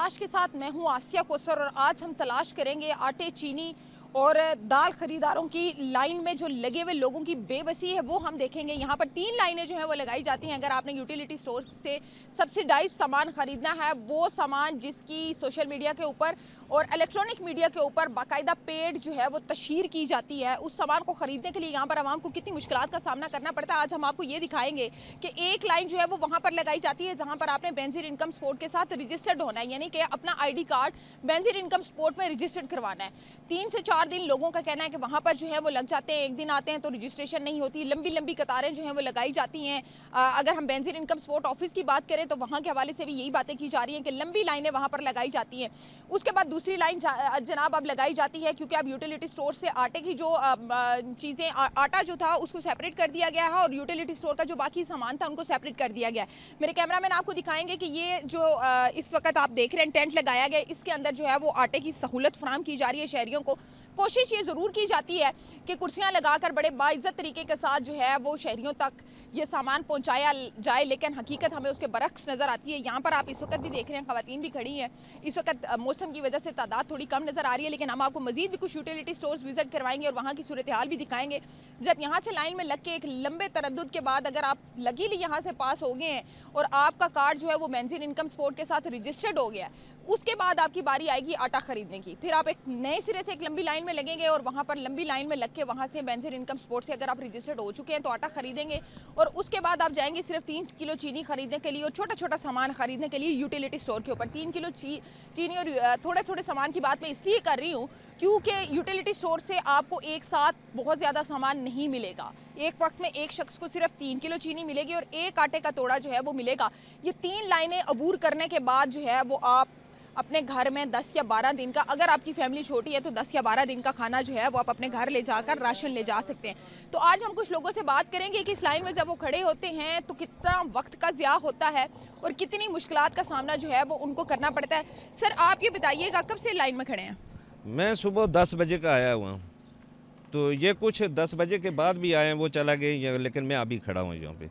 तलाश के साथ मैं हूं आसिया कोसर और आज हम तलाश करेंगे आटे, चीनी और दाल खरीदारों की लाइन में जो लगे हुए लोगों की बेबसी है वो हम देखेंगे। यहाँ पर 3 लाइनें जो है वो लगाई जाती हैं। अगर आपने यूटिलिटी स्टोर से सब्सिडाइज सामान खरीदना है, वो सामान जिसकी सोशल मीडिया के ऊपर और इलेक्ट्रॉनिक मीडिया के ऊपर बाकायदा पेड जो है वो तशहीर की जाती है, उस सामान को खरीदने के लिए यहाँ पर आवाम को कितनी मुश्किलात का सामना करना पड़ता है। आज हम आपको ये दिखाएंगे कि एक लाइन जो है वो वहाँ पर लगाई जाती है जहाँ पर आपने बेनजीर इनकम सपोर्ट के साथ रजिस्टर्ड होना है, यानी कि अपना ID card Benazir income support में रजिस्टर्ड करवाना है। 3 से 4 दिन लोगों का कहना है कि वहाँ पर जो है वो लग जाते हैं। एक दिन आते हैं तो रजिस्ट्रेशन नहीं होती, लंबी लंबी कतारें जो हैं वो लगाई जाती हैं। अगर हम बेनजीर इनकम सपोर्ट ऑफिस की बात करें तो वहाँ के हवाले से भी यही बातें की जा रही हैं कि लंबी लाइनें वहाँ पर लगाई जाती हैं। उसके बाद दूसरी लाइन जनाब अब लगाई जाती है क्योंकि अब यूटिलिटी स्टोर से आटे की जो चीज़ें, आटा जो था उसको सेपरेट कर दिया गया है और यूटिलिटी स्टोर का जो बाकी सामान था उनको सेपरेट कर दिया गया है। मेरे कैमरामैन आपको दिखाएंगे कि ये जो इस वक्त आप देख रहे हैं टेंट लगाया गया, इसके अंदर जो है वो आटे की सहूलत फराहम की जा रही है शहरियों को। कोशिश ये ज़रूर की जाती है कि कुर्सियाँ लगाकर बड़े बाइज़्ज़त तरीके के साथ जो है वो शहरियों तक ये सामान पहुंचाया जाए, लेकिन हकीकत हमें उसके बरक्स नज़र आती है। यहाँ पर आप इस वक्त भी देख रहे हैं ख़वातीन भी खड़ी हैं। इस वक्त मौसम की वजह से तादाद थोड़ी कम नज़र आ रही है, लेकिन हम आपको मज़ीद भी कुछ यूटिलिटी स्टोर्स विज़िट करवाएंगे और वहाँ की सूरत हाल भी दिखाएंगे। जब यहाँ से लाइन में लग के एक लंबे तरद्दुद के बाद अगर आप लकीली यहाँ से पास हो गए हैं और आपका कार्ड जो है वो बेनजीर इनकम सपोर्ट के साथ रजिस्टर्ड हो गया है, उसके बाद आपकी बारी आएगी आटा खरीदने की। फिर आप एक नए सिरे से एक लंबी लाइन में लगेंगे और वहाँ पर लंबी लाइन में लग के वहाँ से बेनजीर इनकम सपोर्ट से अगर आप रजिस्टर्ड हो चुके हैं तो आटा खरीदेंगे और उसके बाद आप जाएंगे सिर्फ 3 किलो चीनी खरीदने के लिए और छोटा छोटा सामान खरीदने के लिए यूटिलिटी स्टोर के ऊपर। 3 किलो चीनी और थोड़े थोड़े सामान की बात मैं इसलिए कर रही हूँ क्योंकि यूटिलिटी स्टोर से आपको एक साथ बहुत ज़्यादा सामान नहीं मिलेगा। एक वक्त में एक शख्स को सिर्फ 3 किलो चीनी मिलेगी और एक आटे का तोड़ा जो है वो मिलेगा। ये 3 लाइनें अबूर करने के बाद जो है वो आप अपने घर में 10 या 12 दिन का, अगर आपकी फैमिली छोटी है तो 10 या 12 दिन का खाना जो है वो आप अपने घर ले जाकर राशन ले जा सकते हैं। तो आज हम कुछ लोगों से बात करेंगे कि इस लाइन में जब वो खड़े होते हैं तो कितना वक्त का ज़िया होता है और कितनी मुश्किलात का सामना जो है वो उनको करना पड़ता है। सर आप ये बताइएगा कब से लाइन में खड़े हैं? मैं सुबह 10 बजे का आया हुआ, तो ये कुछ 10 बजे के बाद भी आए हैं, वो चला गए, लेकिन मैं अभी खड़ा हूँ यहाँ पे।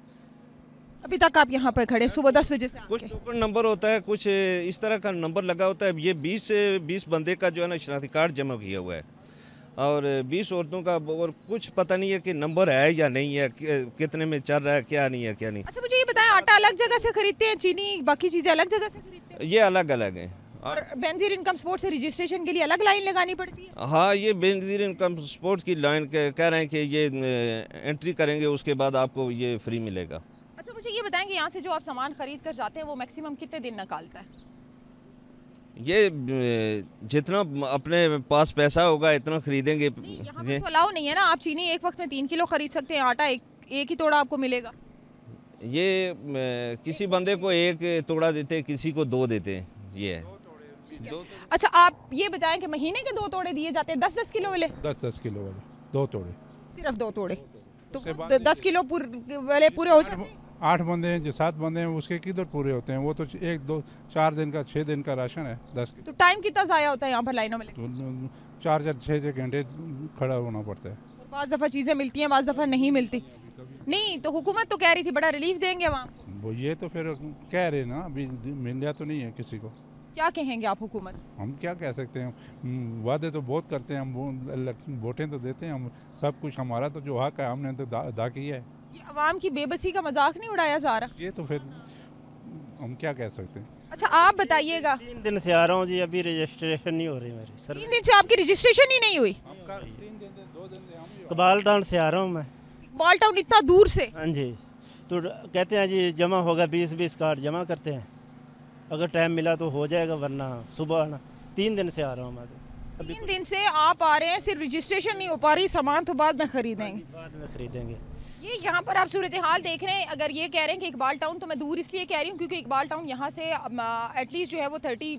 अभी तक आप यहाँ पर खड़े सुबह 10 बजे से? कुछ टोकन नंबर होता है, कुछ इस तरह का नंबर लगा होता है। ये 20 बंदे का जो है ना शनाख्ती कार्ड जमा किया हुआ है और 20 औरतों का, और कुछ पता नहीं है कि नंबर है या नहीं है, कितने में चल रहा है, क्या नहीं है क्या नहीं। अच्छा मुझे ये बताएं, आटा अलग जगह से खरीदते हैं, चीनी बाकी चीज़ें अलग जगह से खरीदते हैं? ये अलग अलग है और बेनजीर इनकम सपोर्ट से रजिस्ट्रेशन के लिए अलग लाइन लगानी पड़ती है? हाँ, ये बेनजीर इनकम सपोर्ट की लाइन कह रहे हैं कि ये एंट्री करेंगे उसके बाद आपको ये फ्री मिलेगा। अच्छा मुझे ये बताएं कि यहाँ से जो आप सामान खरीद कर जाते हैं वो मैक्सिमम कितने दिन निकालता है? ये जितना अपने पास पैसा होगा इतना खरीदेंगे। यहाँ पे तो अलाउ नहीं है ना, आप चीनी एक वक्त में 3 किलो खरीद सकते हैं, आटा एक ही तोड़ा आपको मिलेगा। ये किसी बंदे को एक तोड़ा देते हैं, किसी को 2 देते हैं, ये है। अच्छा आप ये बताएं कि महीने के 2 तोड़े दिए जाते हैं 10-10 किलो वाले? 10-10 किलो वाले 2 तोड़े, सिर्फ 2 तोड़े तो 10 किलो वाले पूरे हो जाते हैं? 8 बंदे हैं जो 7 बंदे हैं उसके किधर पूरे होते हैं? वो तो 1, 2, 4 दिन का 6 दिन का राशन है 10 किलो। तो टाइम कितना ज़ाया होता है यहाँ पर लाइनों में? तो 4-6 घंटे खड़ा होना पड़ता है। बाज़ दफ़ा चीज़ें मिलती हैं, बाज़ दफ़ा नहीं मिलती। नहीं तो हुकूमत तो कह रही थी बड़ा रिलीफ देंगे वहाँ। वो ये तो फिर कह रहे ना, अभी मिल तो नहीं है किसी को। क्या कहेंगे आप हुकूमत? हम क्या कह सकते हैं, वादे तो बहुत करते हैं हम, वोटें तो देते हैं हम, सब कुछ हमारा तो जो हक है हमने तो अदा किया है। ये अवाम की बेबसी का मजाक नहीं उड़ाया जा रहा? ये तो फिर हम क्या कह सकते हैं। अच्छा आप बताइएगा। 3 दिन से आ रहा हूँ जी, अभी रजिस्ट्रेशन नहीं हो रही मेरी सर। 3 दिन से आपकी रजिस्ट्रेशन ही नहीं हुई? 2 दिन कबाल टाउन से आ रहा हूँ मैं। इकबाल टाउन इतना दूर से? हाँ जी, तो कहते हैं जी जमा होगा, 20-20 कार्ड जमा करते हैं, अगर टाइम मिला तो हो जाएगा, वरना सुबह आना। 3 दिन से आ रहा हूँ मैं तो। 3 दिन से आप आ रहे हैं, सिर्फ रजिस्ट्रेशन नहीं हो पा रही, सामान तो बाद में खरीदेंगे? बाद में खरीदेंगे। ये यहाँ पर आप सूरत हाल देख रहे हैं। अगर ये कह रहे हैं कि इकबाल टाउन, तो मैं दूर इसलिए कह रही हूँ क्योंकि इकबाल टाउन यहाँ से एटलीस्ट जो है वो 30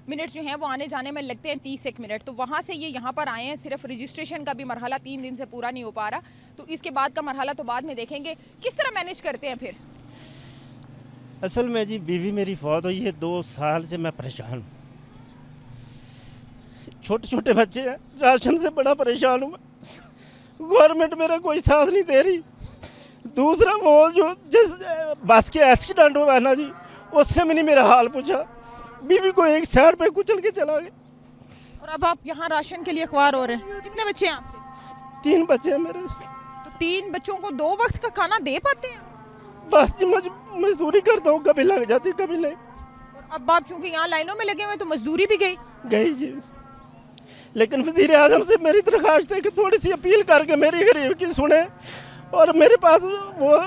मिनट जो हैं वो आने जाने में लगते हैं, 30 मिनट। तो वहाँ से ये यहाँ पर आए हैं, सिर्फ रजिस्ट्रेशन का भी मरहला 3 दिन से पूरा नहीं हो पा रहा, तो इसके बाद का मरहला तो बाद में देखेंगे। किस तरह मैनेज करते हैं फिर? असल में जी बीवी मेरी फौत हुई है, 2 साल से मैं परेशान हूँ। छोटे छोटे बच्चे हैं, राशन से बड़ा परेशान हूँ मैं। गवर्नमेंट मेरा कोई साथ नहीं दे रही। दूसरा वो जो जिस बस के एक्सीडेंट हुआ है ना जी, उससे मैंने मेरा हाल पूछा, बीवी को एक साइड पे कुचल के चला गया। और अब आप यहाँ राशन के लिए ख्वार हो रहे हैं। कितने बच्चे हैं आपके? 3 बच्चे हैं मेरे। तो 3 बच्चों को 2 वक्त का खाना दे पाते हैं? बस जी मजदूरी करता हूँ, कभी लग जाती कभी नहीं। और अब आप चूंकि यहाँ लाइनों में लगे हुए तो मजदूरी भी गई जी। लेकिन वज़ीर आज़म से मेरी दरख्वास्त है कि थोड़ी सी अपील करके मेरी गरीब की सुने और मेरे पास वो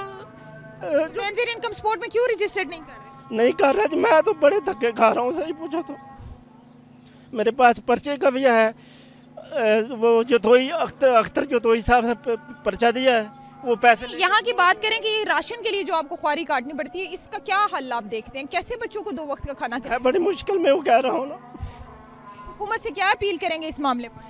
बेनजीर इनकम सपोर्ट में क्यों रजिस्टर्ड नहीं कर रहे? नहीं कर रहा जी, मैं तो बड़े धक्के खा रहा हूँ, सही पूछो तो। मेरे पास पर्चे का भी है, वो जोतोई अख्तर जोतोई साहब ने पर्चा दिया है, वो पैसे यहाँ की बात करें कि राशन के लिए जो आपको ख्वारी काटनी पड़ती है, इसका क्या हल आप देखते हैं? कैसे बच्चों को 2 वक्त का खाना है, बड़ी मुश्किल में वो कह रहा हूँ ना। हुकूमत से क्या अपील करेंगे इस मामले पर?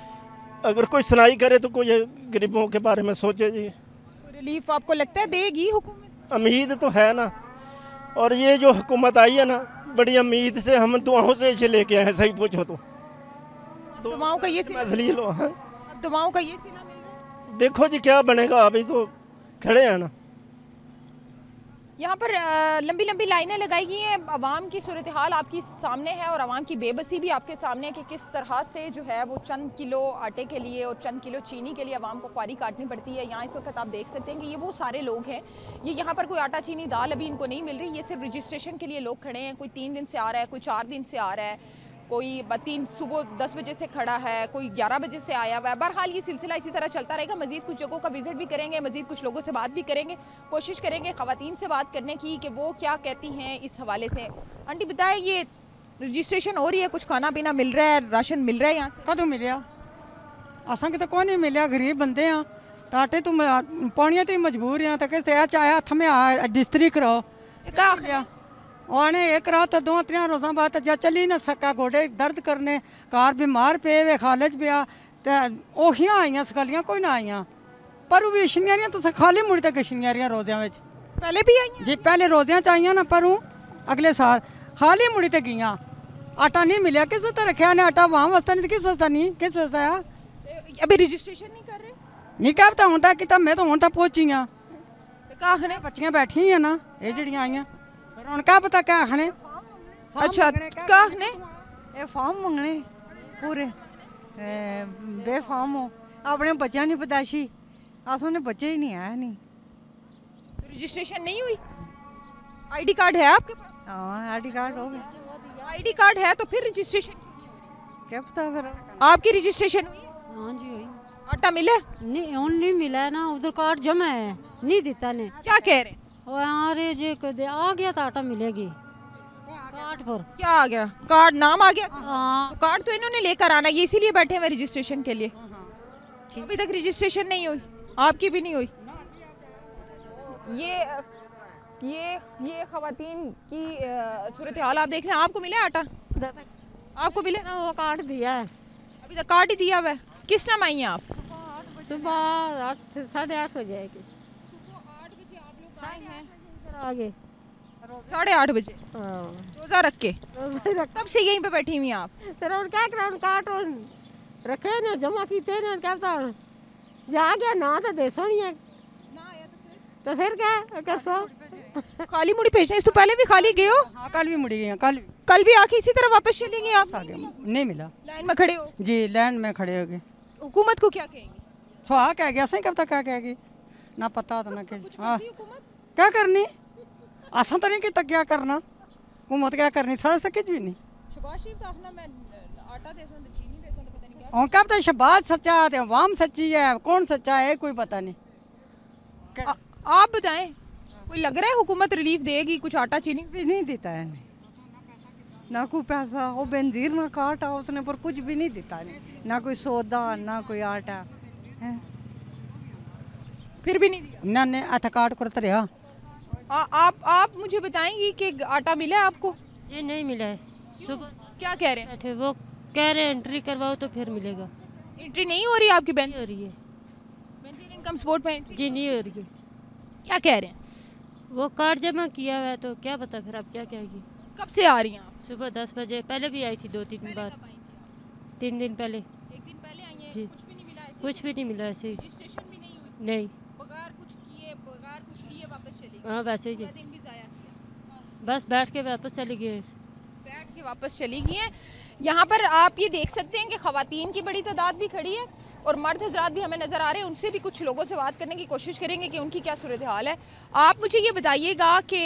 अगर कोई सुनाई करे तो कोई गरीबों के बारे में सोचे जी। कोई रिलीफ आपको लगता है देगी हुकूमत? उम्मीद तो है ना, और ये जो हुकूमत आई है ना, बड़ी उम्मीद से हम दुआओं से इसे लेके आए हैं, सही पूछो तो। दुआओं का ये सिला मजलील हो हैं। अब दुआओं का ये सिला मिल रहा है। देखो जी क्या बनेगा, अभी तो खड़े हैं ना। यहाँ पर लंबी लंबी लाइनें लगाई गई हैं। आवाम की सूरत हाल आपकी सामने है और आवाम की बेबसी भी आपके सामने है कि किस तरह से जो है वो चंद किलो आटे के लिए और चंद किलो चीनी के लिए आवाम को ख्वारी काटनी पड़ती है। यहाँ इस वक्त आप देख सकते हैं कि ये वो सारे लोग हैं, ये यहाँ पर कोई आटा चीनी दाल अभी इनको नहीं मिल रही। ये सिर्फ रजिस्ट्रेशन के लिए लोग खड़े हैं। कोई 3 दिन से आ रहा है, कोई 4 दिन से आ रहा है, कोई 3 सुबह 10 बजे से खड़ा है, कोई 11 बजे से आया हुआ है। बहरहाल ये सिलसिला इसी तरह चलता रहेगा। मज़ीद कुछ जगहों का विजिट भी करेंगे, मज़ीद कुछ लोगों से बात भी करेंगे, कोशिश करेंगे ख़वातीन से बात करने की कि वो क्या कहती हैं इस हवाले से। आंटी बताएं, ये रजिस्ट्रेशन हो रही है, कुछ खाना पीना मिल रहा है, राशन मिल रहा है यहाँ से? कदों मिलिया? असा कि तो कोई नहीं मिलिया, गरीब बंदे हैं, टाटे तो पानी तो मजबूर हैं, तो किस चाहे हथ में डिस्त्री करो क्या आने एक रात 2-3 रोज़ा बाद जा चली ना सका, गोडे दर्द करने, कार बीमार पे वे खालज पिया, तो ओहियां आईयां सकालियां कोई ना आईयां, पर वो इशनियारियां तो खाली मुड़ी तक इशनियारियां रोज़ियां विच पहले भी आई जी, पहले रोज़ियां च आईयां ना, पर अगले साल खाली मुड़ी तक गईयां। आटा नहीं मिलिया, किस वास्ते रखा ने आटा? वहाँ वास्ते नहीं, किस वास्ते नहीं, किस वास्ते आ? अभी रजिस्ट्रेशन नहीं कर रहे? नहीं क्या पता होता कि मैं तो होता पहुंची हाँ, आखने बच्चियां बैठी हैं ना, ये जड़ियां आईयां, पर हुण क्या पता क्या आखने। अच्छा क्या आखने? ਇਹ ਫਾਰਮ ਮੰਗਣੇ ਪੂਰੇ ਬੇਫਾਰਮ ਹੋ ਆਪਣੇ ਬੱਚਿਆਂ ਦੀ ਪਤਾਸ਼ੀ ਆਸਾਂ ਨੇ ਬੱਚੇ ही नहीं आया नहीं। रजिस्ट्रेशन नहीं हुई? आईडी कार्ड है आपके पास? हाँ आईडी कार्ड हो गया। आईडी कार्ड है तो फिर रजिस्ट्रेशन क्या पता फिर आपकी रजिस्ट्रेशन हुई? हाँ जी हुई। आटा मिले? नहीं हुन नहीं मिला ना, उधर कार्ड जमा है, नहीं देता ने। क्या कह रहे हैं? और अरे जे कदे आ गया तो आटा मिलेगी कार्ड पर। क्या आ गया? कार्ड नाम आ गया? हाँ तो कार्ड तो इन्होंने लेकर आना, ये इसीलिए बैठे हुए रजिस्ट्रेशन के लिए। अभी तक रजिस्ट्रेशन नहीं हुई, आपकी भी नहीं हुई। ये खवातीन की सूरत हाल आप देख लें। आपको मिला आटा? आपको मिले? वो कार्ड दिया है, अभी तक कार्ड ही दिया हुआ है। किस टाइम आई हैं आप? सुबह 8-8:30 बजे आएगी। आगे 8:30 बजे हाँ रोजा रख के तब से यहीं पे बैठी हुई हैं आप? फिर और क्या करा, कार्ड रखे ने जमा कीते ने, क्या पता जा गया ना तो दे सोनी है, तो फिर क्या कसो खाली मुड़ी भेजना। इस तो पहले भी खाली गए हो? हाँ कल भी मुड़ी गई हैं, कल भी आके इसी तरह वापस चली गई आप? आगे नहीं मिला, लाइन में खड़े हो? जी लैंड में खड़े हो गए। हुकूमत को क्या कहेंगे? सुहा कह गया सही, कब तक क्या कहेगी ना पता था ना कि हाँ हुकूमत क्या करनी, असा तो नहीं कि तक क्या करना, हुकूमत क्या करनी, साढ़े से कुछ भी नहीं। शहबाज शरीफ तो आखना मैं आटा दे सन चीनी दे सन, तो पता नहीं क्या। और क्या पता शहबाज सच्चा है, अवाम सच्ची है, कौन सच्चा है कोई पता नहीं। आप बताएं, कोई लग रहा है हुकूमत रिलीफ देगी? कुछ आटा चीनी भी नहीं देता है ना कोई पैसा, वो बेनजीर ना काटा उसने, पर कुछ भी नहीं देता है, ना कोई सौदा ना कोई आटा है। फिर भी नहीं दिया? ना ने अथ काट करते रहा। आप मुझे बताएंगी कि आटा मिला है आपको? जी नहीं मिला है। सुबह क्या कह रहे हैं? बैठे वो कह रहे हैं एंट्री करवाओ तो फिर मिलेगा। एंट्री नहीं हो रही आपकी नहीं हो रही है बेनजीर इनकम सपोर्ट में एंट्री? जी, नहीं हो रही है। क्या कह रहे हैं? वो कार्ड जमा किया हुआ है तो क्या पता फिर आप क्या कहेगी। कब से आ रही हैं आप? सुबह 10 बजे, पहले भी आई थी 2-3 बार, 3 दिन पहले। एक दिन पहले आई हैं, जी। कुछ भी नहीं मिला ऐसे? कुछ भी नहीं मिला ऐसे ही। रजिस्ट्रेशन भी नहीं हुई? नहीं, बगैर कुछ किए, बगैर कुछ लिए वापस चली गई? हाँ वैसे ही जी, पूरा दिन भी जाया किया? बस बैठ के वापस चले गए। बैठ के के वापस चली गई हैं। यहाँ पर आप ये देख सकते हैं कि ख़वातीन की बड़ी तादाद भी खड़ी है और मर्द हजरात भी हमें नज़र आ रहे हैं। उनसे भी कुछ लोगों से बात करने की कोशिश करेंगे कि उनकी क्या सूरत हाल है। आप मुझे ये बताइएगा कि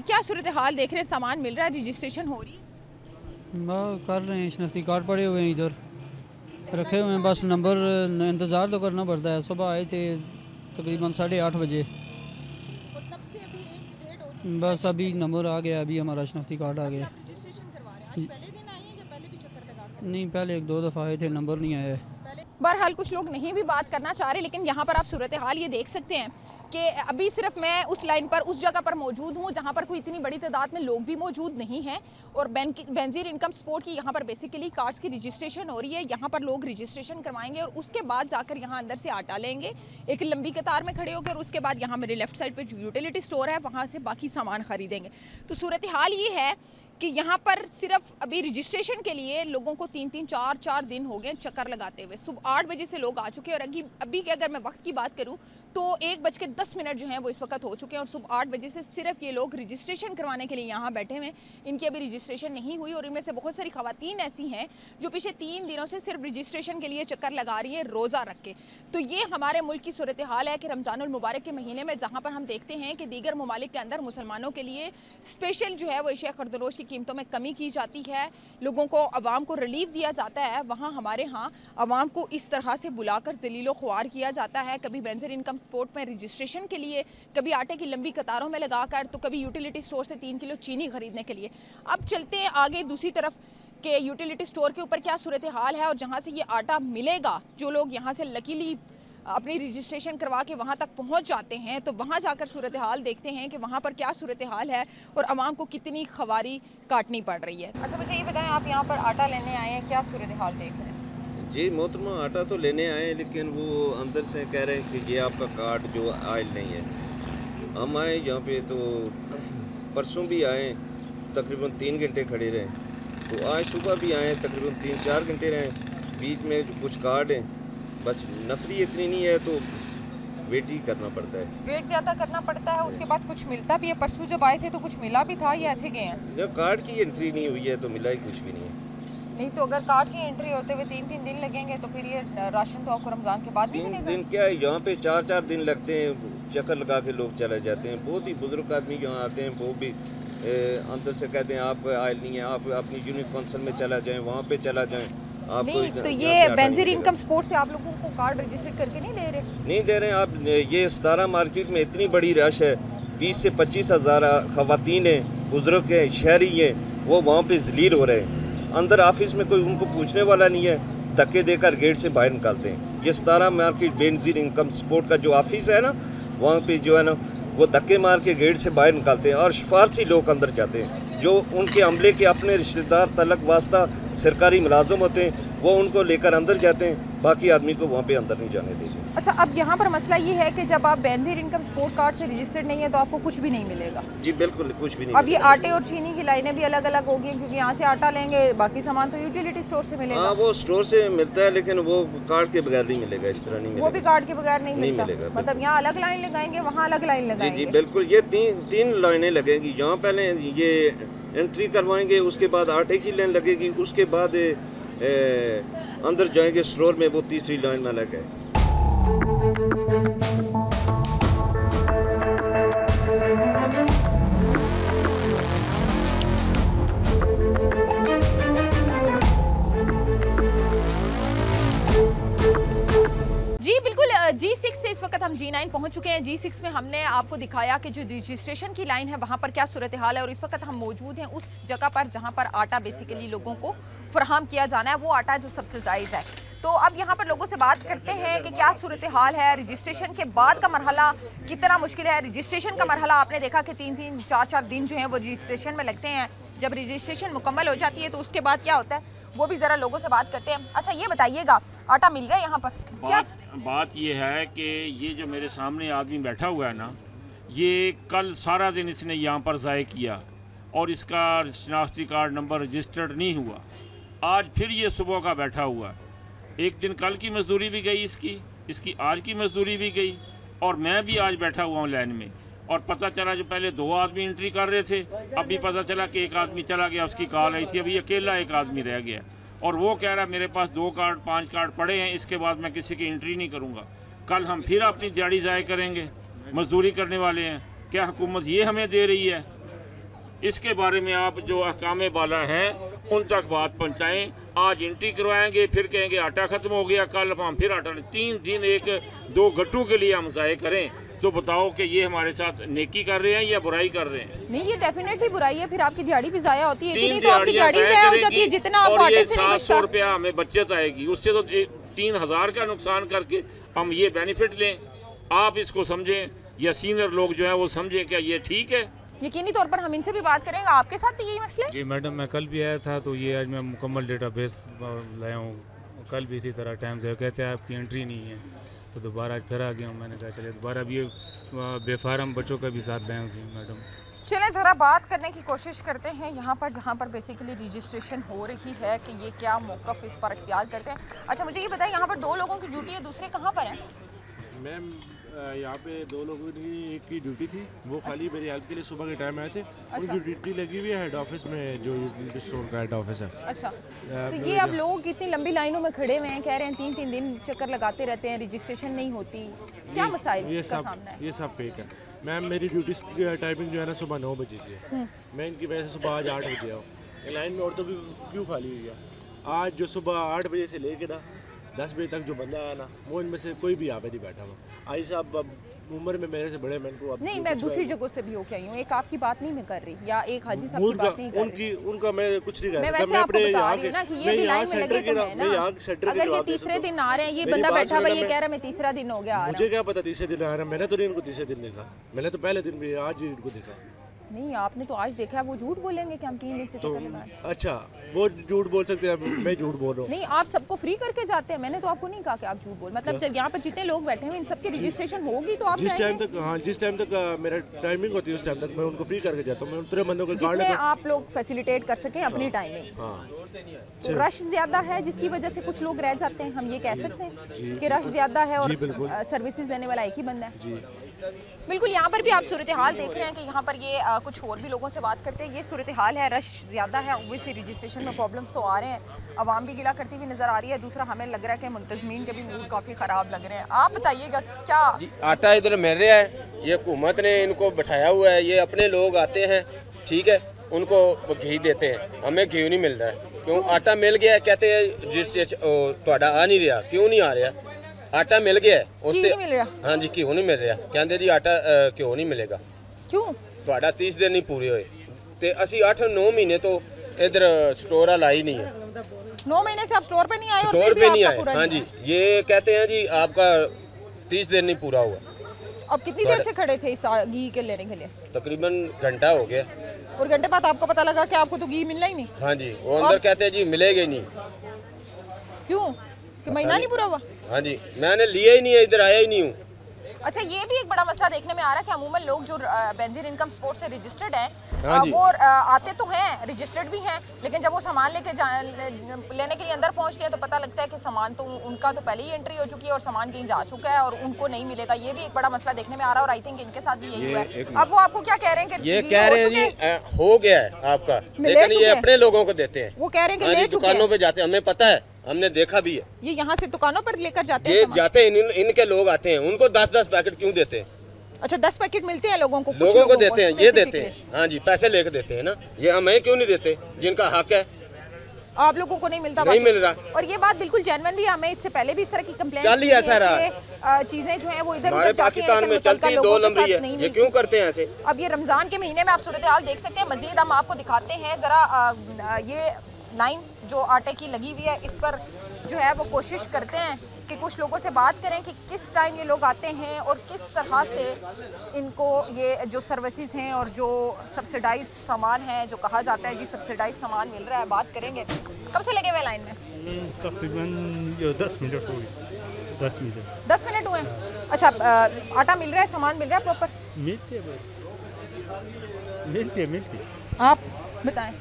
क्या सूरत हाल देख रहे हैं, सामान मिल रहा है, रजिस्ट्रेशन हो रही है? कर रहे हैं, शनाख्ती कार्ड पड़े हुए हैं इधर रखे हुए हैं, बस नंबर इंतज़ार तो करना पड़ता है। सुबह आए थे तकरीबन 8:30 बजे, बस अभी नंबर आ गया, अभी हमारा शनाख्ती कार्ड आ गया। नहीं, पहले 1-2 दफ़ा आए थे, नंबर नहीं आया है। बहरहाल कुछ लोग नहीं भी बात करना चाह रहे, लेकिन यहाँ पर आप सूरत हाल ये देख सकते हैं कि अभी सिर्फ मैं उस लाइन पर, उस जगह पर मौजूद हूँ जहाँ पर कोई इतनी बड़ी तादाद में लोग भी मौजूद नहीं हैं। और बेनज़ीर इनकम सपोर्ट की यहाँ पर बेसिकली कार्ड्स की रजिस्ट्रेशन हो रही है। यहाँ पर लोग रजिस्ट्रेशन करवाएंगे और उसके बाद जाकर यहाँ अंदर से आटा लेंगे, एक लंबी कतार में खड़े होकर। उसके बाद यहाँ मेरे लेफ्ट साइड पर जो यूटिलिटी स्टोर है वहाँ से बाकी सामान ख़रीदेंगे। तो सूरत हाल ये है कि यहाँ पर सिर्फ अभी रजिस्ट्रेशन के लिए लोगों को 3-3, 4-4 दिन हो गए चक्कर लगाते हुए। सुबह 8 बजे से लोग आ चुके हैं और अभी के अगर मैं वक्त की बात करूँ तो 1:10 जो हैं वो इस वक्त हो चुके हैं और सुबह 8 बजे से सिर्फ ये लोग रजिस्ट्रेशन करवाने के लिए यहाँ बैठे हुए हैं। इनकी अभी रजिस्ट्रेशन नहीं हुई और इनमें से बहुत सारी ख़वातीन ऐसी हैं जो पिछले 3 दिनों से सिर्फ रजिस्ट्रेशन के लिए चक्कर लगा रही हैं रोज़ा रख के। तो ये हमारे मुल्क की सूरत हाल है कि रमज़ानुल मुबारक के महीने में जहाँ पर हम देखते हैं कि दीगर ममालिक के अंदर मुसलमानों के लिए स्पेशल जो है वो अशिया खरदोनोश की कीमतों में कमी की जाती है, लोगों को, अवाम को रिलीफ दिया जाता है। वहाँ हमारे यहाँ अवाम को इस तरह से बुलाकर जलीलो ख्वार किया जाता है, कभी बेनज़ीर इनकम सपोर्ट में रजिस्ट्रेशन के लिए, कभी आटे की लंबी कतारों में लगाकर, तो कभी यूटिलिटी स्टोर से 3 किलो चीनी खरीदने के लिए। अब चलते हैं आगे दूसरी तरफ के यूटिलिटी स्टोर के ऊपर क्या सूरत हाल है और जहाँ से ये आटा मिलेगा, जो लोग यहाँ से लकीली अपनी रजिस्ट्रेशन करवा के वहाँ तक पहुँच जाते हैं, तो वहाँ जाकर सूरत हाल देखते हैं कि वहाँ पर क्या सूरत हाल है और आवाम को कितनी खवारी काटनी पड़ रही है। अच्छा, मुझे ये बताएं, आप यहाँ पर आटा लेने आए हैं, क्या सूरत हाल देख रहे हैं? जी मोहतरमा, आटा तो लेने आए हैं, लेकिन वो अंदर से कह रहे हैं कि ये आपका कार्ड जो आयल नहीं है। हम आए यहाँ पे तो परसों भी आए, तकरीबन 3 घंटे खड़े रहे, तो आज सुबह भी आए तकरीबन 3-4 घंटे रहे। बीच में जो कुछ कार्ड हैं, बस नफरी इतनी नहीं है तो वेट ही करना पड़ता है, वेट ज़्यादा करना पड़ता है। उसके बाद कुछ मिलता भी है? परसों जब आए थे तो कुछ मिला भी था या ऐसे गए हैं? जब कार्ड की एंट्री नहीं हुई है तो मिला ही कुछ भी नहीं है। नहीं तो अगर कार्ड की एंट्री होते हुए 3-3 दिन लगेंगे तो फिर ये राशन तो आपको रमज़ान के बाद नहीं मिलेगा? 3 दिन क्या है, यहाँ पे 4-4 दिन लगते हैं, चक्कर लगा के लोग चले जाते हैं। बहुत ही बुजुर्ग आदमी यहाँ आते हैं, वो भी अंदर से कहते हैं आप आयल नहीं है, आप अपनी यूनिट काउंसिल में चला जाएं, वहाँ पे चला जाएं। आप नहीं तो ये बेनज़ीर इनकम सपोर्ट से आप लोगों को कार्ड रजिस्टर करके नहीं दे रहे? नहीं दे रहे हैं आप। ये 17 मार्केट में इतनी बड़ी रश है, 20 से 25 हज़ार ख़वातीन हैं, बुजुर्ग हैं, शहरी हैं, वो वहाँ पे जलील हो रहे हैं। अंदर ऑफिस में कोई उनको पूछने वाला नहीं है, धक्के देकर गेट से बाहर निकालते हैं। ये 17 मार्केट बेनज़ीर इनकम सपोर्ट का जो ऑफिस है ना, वहाँ पे जो है ना वो धक्के मार के गेट से बाहर निकालते हैं और फारसी लोग अंदर जाते हैं, जो उनके अमले के अपने रिश्तेदार, तलक वास्ता, सरकारी मुलाजिम होते हैं, वो उनको लेकर अंदर जाते हैं, बाकी आदमी को वहाँ पे अंदर नहीं जाने देते। अच्छा, अब यहाँ पर मसला ये है कि जब आप बेनज़ीर इनकम सपोर्ट कार्ड से रजिस्टर्ड नहीं है तो आपको कुछ भी नहीं मिलेगा? जी बिल्कुल, कुछ भी नहीं। अब ये आटे और चीनी की लाइनें भी अलग अलग होगी, क्योंकि यहाँ से आटा लेंगे, बाकी सामान तो यूटिलिटी स्टोर से मिलेगा। हाँ, वो स्टोर से मिलता है, लेकिन वो कार्ड के बगैर नहीं मिलेगा, इस तरह नहीं मिलेगा। वो भी कार्ड के बगैर नहीं मिलेगा? मतलब यहाँ अलग लाइन लगाएंगे, वहाँ अलग लाइन लगाएंगे? जी जी बिल्कुल, ये 3 लाइनें लगेंगी। यहाँ पहले ये एंट्री करवाएंगे, उसके बाद आटे की लाइन लगेगी, उसके बाद अंदर जाएंगे स्टोर में, वो तीसरी लाइन में अलग है। जी बिल्कुल, G6 से इस वक्त हम G9 पहुंच चुके हैं। G6 में हमने आपको दिखाया कि जो रजिस्ट्रेशन की लाइन है वहाँ पर क्या सूरत हाल है और इस वक्त हम मौजूद हैं उस जगह पर जहाँ पर आटा बेसिकली लोगों को फराहम किया जाना है, वो आटा जो सबसे जायज़ है। तो अब यहाँ पर लोगों से बात करते हैं कि क्या सूरत हाल है, रजिस्ट्रेशन के बाद का मरहला कितना मुश्किल है। रजिस्ट्रेशन का मरहला आपने देखा कि 3-3, 4-4 दिन जो हैं वो रजिस्ट्रेशन में लगते हैं। जब रजिस्ट्रेशन मुकम्मल हो जाती है तो उसके बाद क्या होता है वो भी ज़रा लोगों से बात करते हैं। अच्छा, ये बताइएगा, आटा मिल रहा है यहाँ पर? बात ये है कि ये जो मेरे सामने आदमी बैठा हुआ है ना, ये कल सारा दिन इसने यहाँ पर ज़ाय किया और इसका शनाख्ती कार्ड नंबर रजिस्टर्ड नहीं हुआ। आज फिर ये सुबह का बैठा हुआ है। एक दिन कल की मजदूरी भी गई इसकी आज की मजदूरी भी गई और मैं भी आज बैठा हुआ हूँ लाइन में। और पता चला जो पहले 2 आदमी एंट्री कर रहे थे, अभी पता चला कि एक आदमी चला गया, उसकी कॉल आई थी, अभी अकेला एक आदमी रह गया और वो कह रहा है मेरे पास 2 कार्ड 5 कार्ड पड़े हैं, इसके बाद मैं किसी की एंट्री नहीं करूँगा। कल हम फिर अपनी दिहाड़ी ज़ाय करेंगे, मजदूरी करने वाले हैं। क्या हुकूमत ये हमें दे रही है? इसके बारे में आप जो अहकाम बाला हैं उन तक बात पहुँचाएँ। आज एंट्री करवाएंगे, फिर कहेंगे आटा ख़त्म हो गया, कल हम फिर आटा 3 दिन 1-2 गट्टू के लिए हम ज़ाय करें, तो बताओ कि ये हमारे साथ नेकी कर रहे हैं या बुराई कर रहे हैं? नहीं, ये डेफिनेटली बुराई है। फिर आपकी दिहाड़ी भी ज़ाया होती है, इतनी तो आपकी दिहाड़ी ज़ाया हो जाती है जितना आपको आटे से नहीं बचता। 700 रुपया हमें बचत आएगी, उससे तो 3000 का नुकसान करके हम ये बेनिफिट लें। आप इसको समझें या सीनियर लोग जो है वो समझें, क्या ये ठीक है? यकीनी तौर पर हम इनसे भी बात करेंगे। आपके साथ भी यही मसला है? जी मैडम, मैं कल भी आया था, तो ये आज मैं मुकम्मल डेटाबेस लाया हूँ। कल भी इसी तरह टाइम से कहते हैं आपकी एंट्री नहीं है, तो दोबारा आज फिर आ गया हूँ। मैंने कहा चलिए दोबारा भी बेफारम बच्चों का भी साथ लाएँ उसी मैडम। चलें ज़रा बात करने की कोशिश करते हैं यहाँ पर, जहाँ पर बेसिकली रजिस्ट्रेशन हो रही है, कि ये क्या मौक़िफ़ इस पर इख्तियार करते हैं। अच्छा, मुझे ये बताएं, यहाँ पर 2 लोगों की ड्यूटी है, दूसरे कहाँ पर हैं? मैम यहाँ पे 2 लोगों की एक की ड्यूटी थी, वो खाली मेरी हेल्प के लिए सुबह के टाइम आए थे। उनकी ड्यूटी लगी हुई है हेड ऑफिस में, जो स्टोर का हेड ऑफिस है। अच्छा, तो ये अब लोग इतनी लंबी लाइनों में खड़े हुए हैं, कह रहे हैं 3-3 दिन चक्कर लगाते रहते हैं, रजिस्ट्रेशन नहीं होती, क्या मसाइल का सामना है? ये सब फेक है मैम। मेरी ड्यूटी टाइमिंग जो है ना सुबह 9 बजे की है। मैं इनकी वजह से सुबह आज 8 बजे आऊँ। लाइन में औरतों की क्यों खाली हुई है? आज जो सुबह 8 बजे से लेके ना 10 बजे तक जो बंदा आया ना, वो इनमें से कोई भी यहाँ पे नहीं बैठा हुआ। आई साहब उम्र में मेरे से बड़े, मैं इनको नहीं, मैं दूसरी जगह से भी होके आई हूँ, एक आपकी बात नहीं मैं कर रही, या एक हाजी साहब की बात नहीं कर रही। उनका मैं कुछ नहीं कर सकता। मैं वैसे आपको बता रही हूँ ना कि ये भी लाइन में लगे तो है ना। अगर ये तीसरे दिन आ रहे हैं, ये बंदा बैठा हुआ ये कह रहा है मैं तीसरा दिन हो गया, मुझे क्या पता तीसरे दिन आ रहा है? मैंने तो नहीं इनको तीसरे दिन देखा, मैंने तो पहले दिन भी आज ही इनको देखा। नहीं, आपने तो आज देखा, वो झूठ बोलेंगे कि हम 3 दिन से चक्कर लगा रहे हैं। अच्छा, वो झूठ बोल सकते हैं, मैं झूठ बोल रहा हूँ? नहीं, आप सबको फ्री करके जाते हैं, मैंने तो आपको नहीं कहा कि आप झूठ बोल, मतलब जब यहाँ पर जितने लोग बैठे हैं इन सबकी रजिस्ट्रेशन होगी तो आप जिस टाइम तक, हाँ जिस टाइम तक मेरा टाइमिंग होती है उस टाइम तक मैं उनको फ्री करके जाता हूँ। मैं उतरे बंदों को जितने आप लोग फैसिलिटेट कर सकें अपनी टाइमिंग। तो रश ज़्यादा है जिसकी वजह से कुछ लोग रह जाते हैं, हम ये कह सकते हैं कि रश ज़्यादा है और सर्विसेज देने वाला एक ही बंदा है। बिल्कुल, यहाँ पर भी आप सूरत हाल देख रहे हैं कि यहाँ पर ये कुछ और भी लोगों से बात करते हैं। ये सूरत हाल है, रश ज़्यादा है, वैसे रजिस्ट्रेशन में प्रॉब्लम्स तो आ रहे हैं, आवाम भी गिला करती हुई नज़र आ रही है। दूसरा, हमें लग रहा है कि मुंतज़मीन के भी मूड काफ़ी ख़राब लग रहे हैं। आप बताइएगा क्या? आटा इधर मिल रहा है, ये हुकूमत ने इनको बैठाया हुआ है, ये अपने लोग आते हैं, ठीक है, उनको घी देते हैं, हमें घी नहीं मिल रहा है। क्यों? आटा मिल गया है, कहते हैं जिस थोड़ा आ नहीं रहा, क्यों नहीं आ रहा? आटा मिल गया है, उससे मिल रहा? हाँ जी, क्यों नहीं मिल रहा? कहते जी आटा क्यों नहीं मिलेगा? क्यों? थोड़ा 30 दिन नहीं पूरे हुए, तो असी 8-9 महीने तो इधर स्टोर ला ही नहीं है। 9 महीने से आप स्टोर पे नहीं आए? स्टोर पे नहीं आए, हाँ जी। ये कहते हैं जी आपका 30 दिन नहीं पूरा हुआ। अब कितनी देर से खड़े थे इस घी के लेने के लिए? तकरीबन घंटा हो गया। और घंटे बाद आपको पता लगा कि आपको तो घी मिलना ही नहीं? हाँ जी, वो अंदर कहते हैं जी मिलेगा ही नहीं। क्यों? कि महीना नहीं पूरा हुआ? हाँ जी, मैंने लिया ही नहीं है, इधर आया ही नहीं हूँ। अच्छा, ये भी एक बड़ा मसला देखने में आ रहा है कि अमूमन लोग जो बेंजीर इनकम सपोर्ट से रजिस्टर्ड हैं, वो आते तो हैं, रजिस्टर्ड भी हैं, लेकिन जब वो सामान लेने के लिए अंदर पहुंचते हैं तो पता लगता है कि सामान तो उनका तो पहले ही एंट्री हो चुकी है और सामान कहीं जा चुका है और उनको नहीं मिलेगा। ये भी एक बड़ा मसला देखने में आ रहा है और आई थिंक इनके साथ भी यही हुआ है। अब वो आपको क्या कह रहे हैं? ये कह रहे हैं जी हो गया है आपका, लेकिन ये अपने लोगों को देते हैं। वो कह रहे हैं कि दुकानों पे जाते हैं, हमें पता है, हमने देखा भी है। ये यहाँ से दुकानों पर लेकर जाते हैं? जाते हैं, इनके लोग आते हैं, उनको 10-10 पैकेट क्यों देते हैं? अच्छा, 10 पैकेट मिलते हैं लोगों को? लोगों को देते हैं, ये देते हैं, हाँ जी, पैसे लेकर देते हैं ना। ये हमें क्यों नहीं देते, जिनका हक है? आप लोगों को नहीं मिलता? नहीं मिल रहा। और ये बात बिल्कुल जेन्युइन भी है, हमें इससे पहले भी इस तरह की कंप्लेंट चल ही ऐसा रहा, चीजें जो है वो इधर हमारे पाकिस्तान में चलती 2 नंबरी है, ये क्यों करते हैं ऐसे? अब ये रमजान के महीने में आप सूरत हाल देख सकते हैं। मजीद हम आपको दिखाते हैं जरा, ये लाइन जो आटे की लगी हुई है, इस पर जो है वो कोशिश करते हैं कि कुछ लोगों से बात करें कि किस टाइम ये लोग आते हैं और किस तरह से इनको ये जो सर्विसेज हैं और जो सब्सिडाइज सामान है, जो कहा जाता है जी सब्सिडाइज सामान मिल रहा है, बात करेंगे। कब से लगे हुए लाइन में? तकरीबन 10 मिनट हो गए। 10 मिनट 10 मिनट हुए हैं। अच्छा, आटा मिल रहा है, सामान मिल रहा है प्रॉपर? मिलते है, बस मिलते। आप बताएं,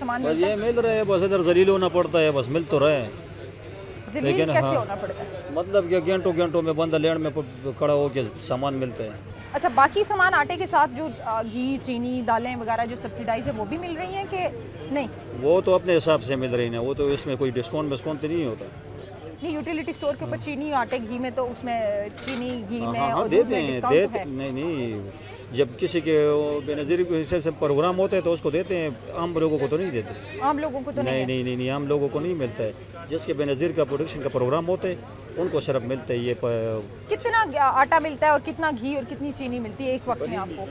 सामान बस ये मिल रहा है, बस इधर जलील होना पड़ता है, बस मिल तो रहे हैं। लेकिन कैसे होना पड़ता है? मतलब कि घंटों में बंदा लेन में खड़ा होकर सामान मिलता है। अच्छा, बाकी सामान आटे के साथ जो घी, चीनी, दालें वगैरह जो सब्सिडाइज है वो भी मिल रही हैं कि नहीं? वो तो अपने हिसाब से मिल रही है, वो तो इसमें कोई डिस्काउंट तो नहीं होता। नहीं, यूटिलिटी स्टोर के ऊपर चीनी, आटे, घी में तो उसमें चीनी, घी में हाँ, और दूध में डिस्काउंट तो है। नहीं, जब किसी के बेनज़ीर हिसाब से प्रोग्राम होते हैं तो उसको देते हैं, आम लोगों को तो नहीं देते। आम लोगों को तो नहीं, आम लोगों को नहीं मिलता है। जिसके बेनज़ीर का प्रोडक्शन का प्रोग्राम होते हैं उनको सिर्फ मिलता है ये। कितना आटा मिलता है और कितना घी और कितनी चीनी मिलती है एक वक्त में आपको?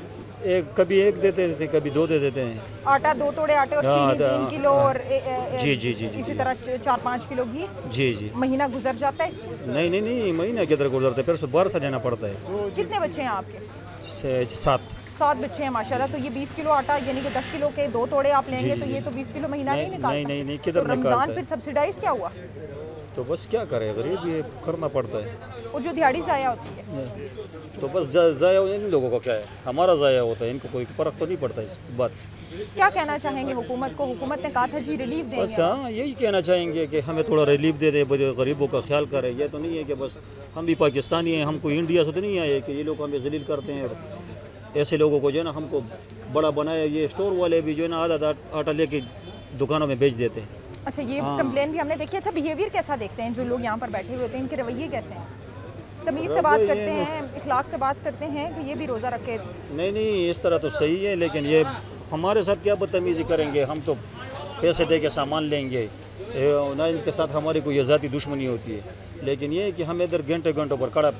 कभी एक देते थे, कभी 2 दे देते हैं। आटा 2 तोड़े आटे और चीनी 3 किलो और जी इसी तरह 4-5 किलो घी। जी। महीना गुजर जाता है इसमें? नहीं, महीना किधर गुजरता है, फिर से बाहर से लेना पड़ता है। कितने बच्चे हैं आपके? 7 बच्चे हैं माशाल्लाह। तो ये 20 किलो आटा यानी कि 10 किलो के 2 तोड़े आप लेंगे तो ये तो 20 किलो महीना नहीं निकालता। नहीं, किधर तो रमज़ान फिर सब्सिडाइज क्या हुआ? तो बस क्या करें, गरीब ये करना पड़ता है। वो जो दिहाड़ी ज़ाया होती है तो बस ज़ाया इन लोगों का क्या है, हमारा ज़ाया होता है, इनको कोई फ़र्क तो नहीं पड़ता इस बात से। क्या कहना चाहेंगे हुकूमत को? हुकूमत ने कहा था जी रिलीफ देंगे। बस हाँ, यही कहना चाहेंगे कि हमें थोड़ा रिलीफ दे दे, गरीबों का ख्याल करें। ये तो नहीं है कि बस हम भी पाकिस्तानी हैं, हम कोई इंडिया से तो नहीं आए कि ये लोग हमें जलील करते हैं। ऐसे लोगों को जो है ना हमको बड़ा बनाया, ये स्टोर वाले भी जो है ना आधा आटा लेके दुकानों में बेच देते हैं। अच्छा, ये कंप्लेन भी हमने देखी। अच्छा, बिहेवियर कैसा देखते हैं जो लोग यहाँ पर बैठे हुए होते हैं, इनके रवैये कैसे हैं? तमीज़ से बात करते हैं, इखलाक से बात करते हैं कि ये भी रोज़ा रखे? नहीं, इस तरह तो सही है, लेकिन ये हमारे साथ क्या बदतमीज़ी करेंगे? हम तो पैसे दे के सामान लेंगे ना, इनके साथ हमारी कोई ज़ाती दुश्मनी होती है। लेकिन ये है कि हमें इधर घंटों पर खड़ा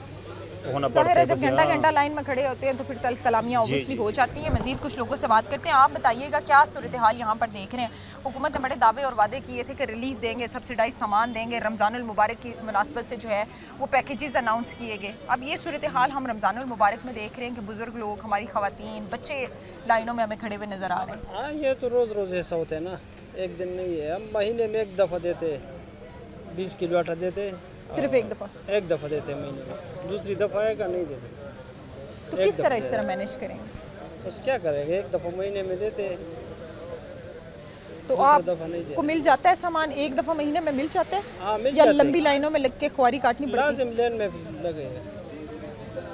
होना पड़ता है। जब घंटा लाइन में खड़े होते हैं तो फिर तल्ख कलामियाँ ऑब्वियसली हो जाती हैं। मज़ीद कुछ लोगों से बात करते हैं। आप बताइएगा क्या सूरत हाल यहाँ पर देख रहे हैं? हुकूमत ने बड़े दावे और वादे किए थे कि रिलीफ देंगे, सब्सिडाइज सामान देंगे, रमज़ानुल मुबारक की मुनासबत से जो है वो पैकेजेस अनाउंस किए गए। अब ये सूरत हाल हम रमज़ानुल मुबारक में देख रहे हैं कि बुज़ुर्ग लोग, हमारी ख़वातीन, बच्चे लाइनों में हमें खड़े हुए नज़र आ रहे हैं। हाँ, ये तो रोज़ ऐसा होता है ना, एक दिन नहीं है। हम महीने में एक दफ़ा देते, 20 किलो आटा देते, सिर्फ एक दफ़ा देते महीने में, दूसरी दफ़ा है का नहीं देते। तो किस तरह इस तरह मैनेज करेंगे? बस क्या करेंगे, एक दफ़ा महीने में देते। तो आपको मिल जाता है सामान एक दफ़ा महीने में मिल जाता है? हाँ, मिल या लंबी लाइनों में लग के ख्वारी काटनी पड़ती है? लाज़िम लाइन में लगेगा।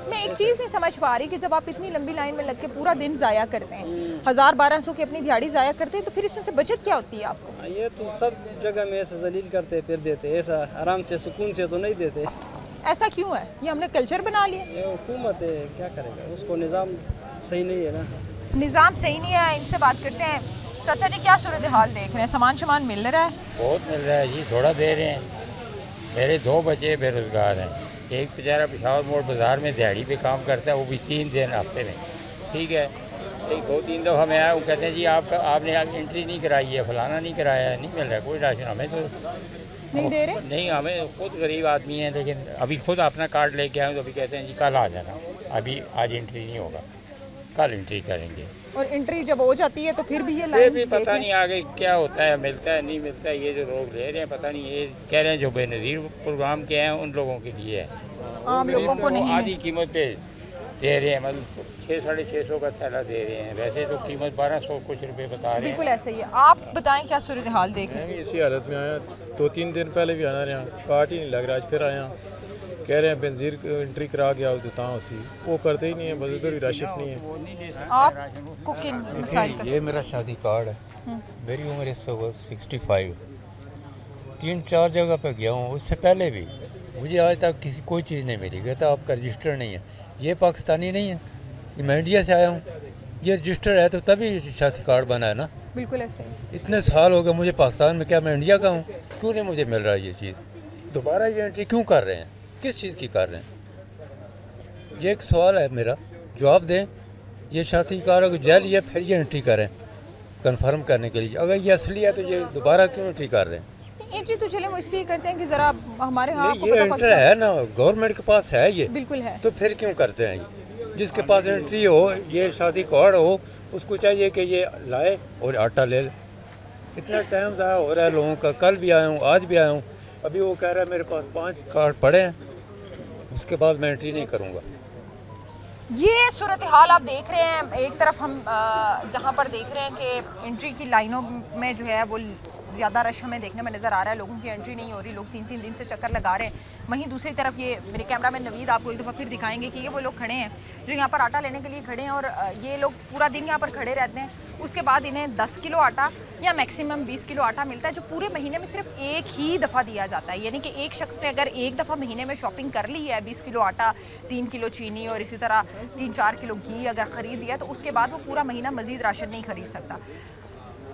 मैं एक चीज़ नहीं समझ पा रही कि जब आप इतनी लंबी लाइन में लग के पूरा दिन ज़ाया करते हैं, 1000-1200 की अपनी दिहाड़ी ज़ाया करते हैं, तो फिर इसमें से बचत क्या होती है आपको? ये तो सब जगह में ऐसा जलील करते फिर देते, ऐसा आराम से सुकून से तो नहीं देते। ऐसा क्यों है? ये हमने कल्चर बना लिया। ये हुकूमत है, क्या करेगा, उसको निज़ाम सही नहीं है ना। निज़ाम सही नहीं है, इनसे बात करते हैं। चाचा जी, क्या सूरत हाल देख रहे हैं? सामान मिल रहा है? बहुत मिल रहा है जी, थोड़ा दे रहे हैं। मेरे 2 बच्चे बेरोज़गार हैं। एक बेचारा पेशावर मोड़ बाज़ार में दिहाड़ी पे काम करता है, वो भी 3 दिन हफ्ते में, ठीक है। एक 2-3 दफ़ा मैं आया, वो कहते हैं जी आपने एंट्री नहीं कराई है, फलाना नहीं कराया है, नहीं मिल रहा है कोई राशन। हमें तो नहीं दे रहे? नहीं, हमें खुद गरीब आदमी हैं, लेकिन अभी खुद अपना कार्ड लेके आए तो अभी कहते हैं जी कल आ जाना, अभी आज एंट्री नहीं होगा, कल एंट्री करेंगे। और एंट्री जब हो जाती है तो फिर भी ये लाइन भी पता नहीं आगे क्या होता है, मिलता है नहीं मिलता है। ये जो लोग ले रहे हैं पता नहीं, ये कह रहे हैं जो बेनज़ीर प्रोग्राम के हैं उन लोगों के लिए है, आम लोगों को नहीं। आधी कीमत पे दे रहे हैं, मतलब 600-650 का थैला दे रहे हैं, वैसे तो कीमत 1200 कुछ रुपए बता रहे हैं। बिल्कुल ऐसा ही है। आप बताएं क्या सूरत हाल देख रहे हैं? इसी हालत में आया, 2-3 दिन पहले भी आना रहा, काट ही नहीं लग रहा। आज फिर आया, कह रहे हैं बेनज़ीर एंट्री करा के आओ देता हूँ, उसी वो करते ही नहीं है, बस उधर ही राशिद नहीं है। आपको किन मसाइल का? ये मेरा शादी कार्ड है, मेरी उम्र इस वक्त 65। 3-4 जगह पर गया हूँ, उससे पहले भी मुझे आज तक कोई चीज़ नहीं मिली। कहता आपका रजिस्टर नहीं है। ये पाकिस्तानी नहीं है, ये मैं इंडिया से आया हूँ, ये रजिस्टर है तो तभी शादी कार्ड बना है ना। बिल्कुल ऐसे ही। इतने साल हो गए मुझे पाकिस्तान में, क्या मैं इंडिया का हूँ? क्यों नहीं मुझे मिल रहा है ये चीज़? दोबारा ये एंट्री क्यों कर रहे हैं, किस चीज़ की कर रहे हैं? ये एक सवाल है मेरा, जवाब दें। ये शादी कार्ड को जेल है, फिर ये एंट्री करें कंफर्म करने के लिए। अगर ये असली है तो ये दोबारा क्यों एंट्री कर रहे हैं? एंट्री तो चले वो इसलिए करते हैं कि ज़रा हमारे यहाँ ये एंट्री है ना, गवर्नमेंट के पास है ये, बिल्कुल है, तो फिर क्यों करते हैं? ये जिसके पास एंट्री हो, ये शादी कार्ड हो, उसको चाहिए कि ये लाए और आटा ले ले। इतना टाइम ज़ाया हो रहा है लोगों का। कल भी आया हूँ, आज भी आया हूँ, अभी वो कह रहा है मेरे पास 5 कार्ड पड़े हैं, उसके बाद मैं एंट्री नहीं करूँगा। ये सूरत हाल आप देख रहे हैं। एक तरफ हम जहाँ पर देख रहे हैं कि एंट्री की लाइनों में जो है वो ज़्यादा रश हमें देखने में नज़र आ रहा है, लोगों की एंट्री नहीं हो रही, लोग 3-3 दिन से चक्कर लगा रहे हैं। वहीं दूसरी तरफ ये मेरे कैमरा मैन नवीद आपको एक दफ़ा फिर दिखाएंगे कि ये वो लोग खड़े हैं जो यहाँ पर आटा लेने के लिए खड़े हैं, और ये लोग पूरा दिन यहाँ पर खड़े रहते हैं। उसके बाद इन्हें 10 किलो आटा या मैक्सिमम 20 किलो आटा मिलता है, जो पूरे महीने में सिर्फ एक ही दफ़ा दिया जाता है। यानी कि एक शख्स ने अगर एक दफ़ा महीने में शॉपिंग कर ली है, 20 किलो आटा, 3 किलो चीनी और इसी तरह 3-4 किलो घी अगर ख़रीद लिया, तो उसके बाद वो पूरा महीना मज़ीद राशन नहीं खरीद सकता।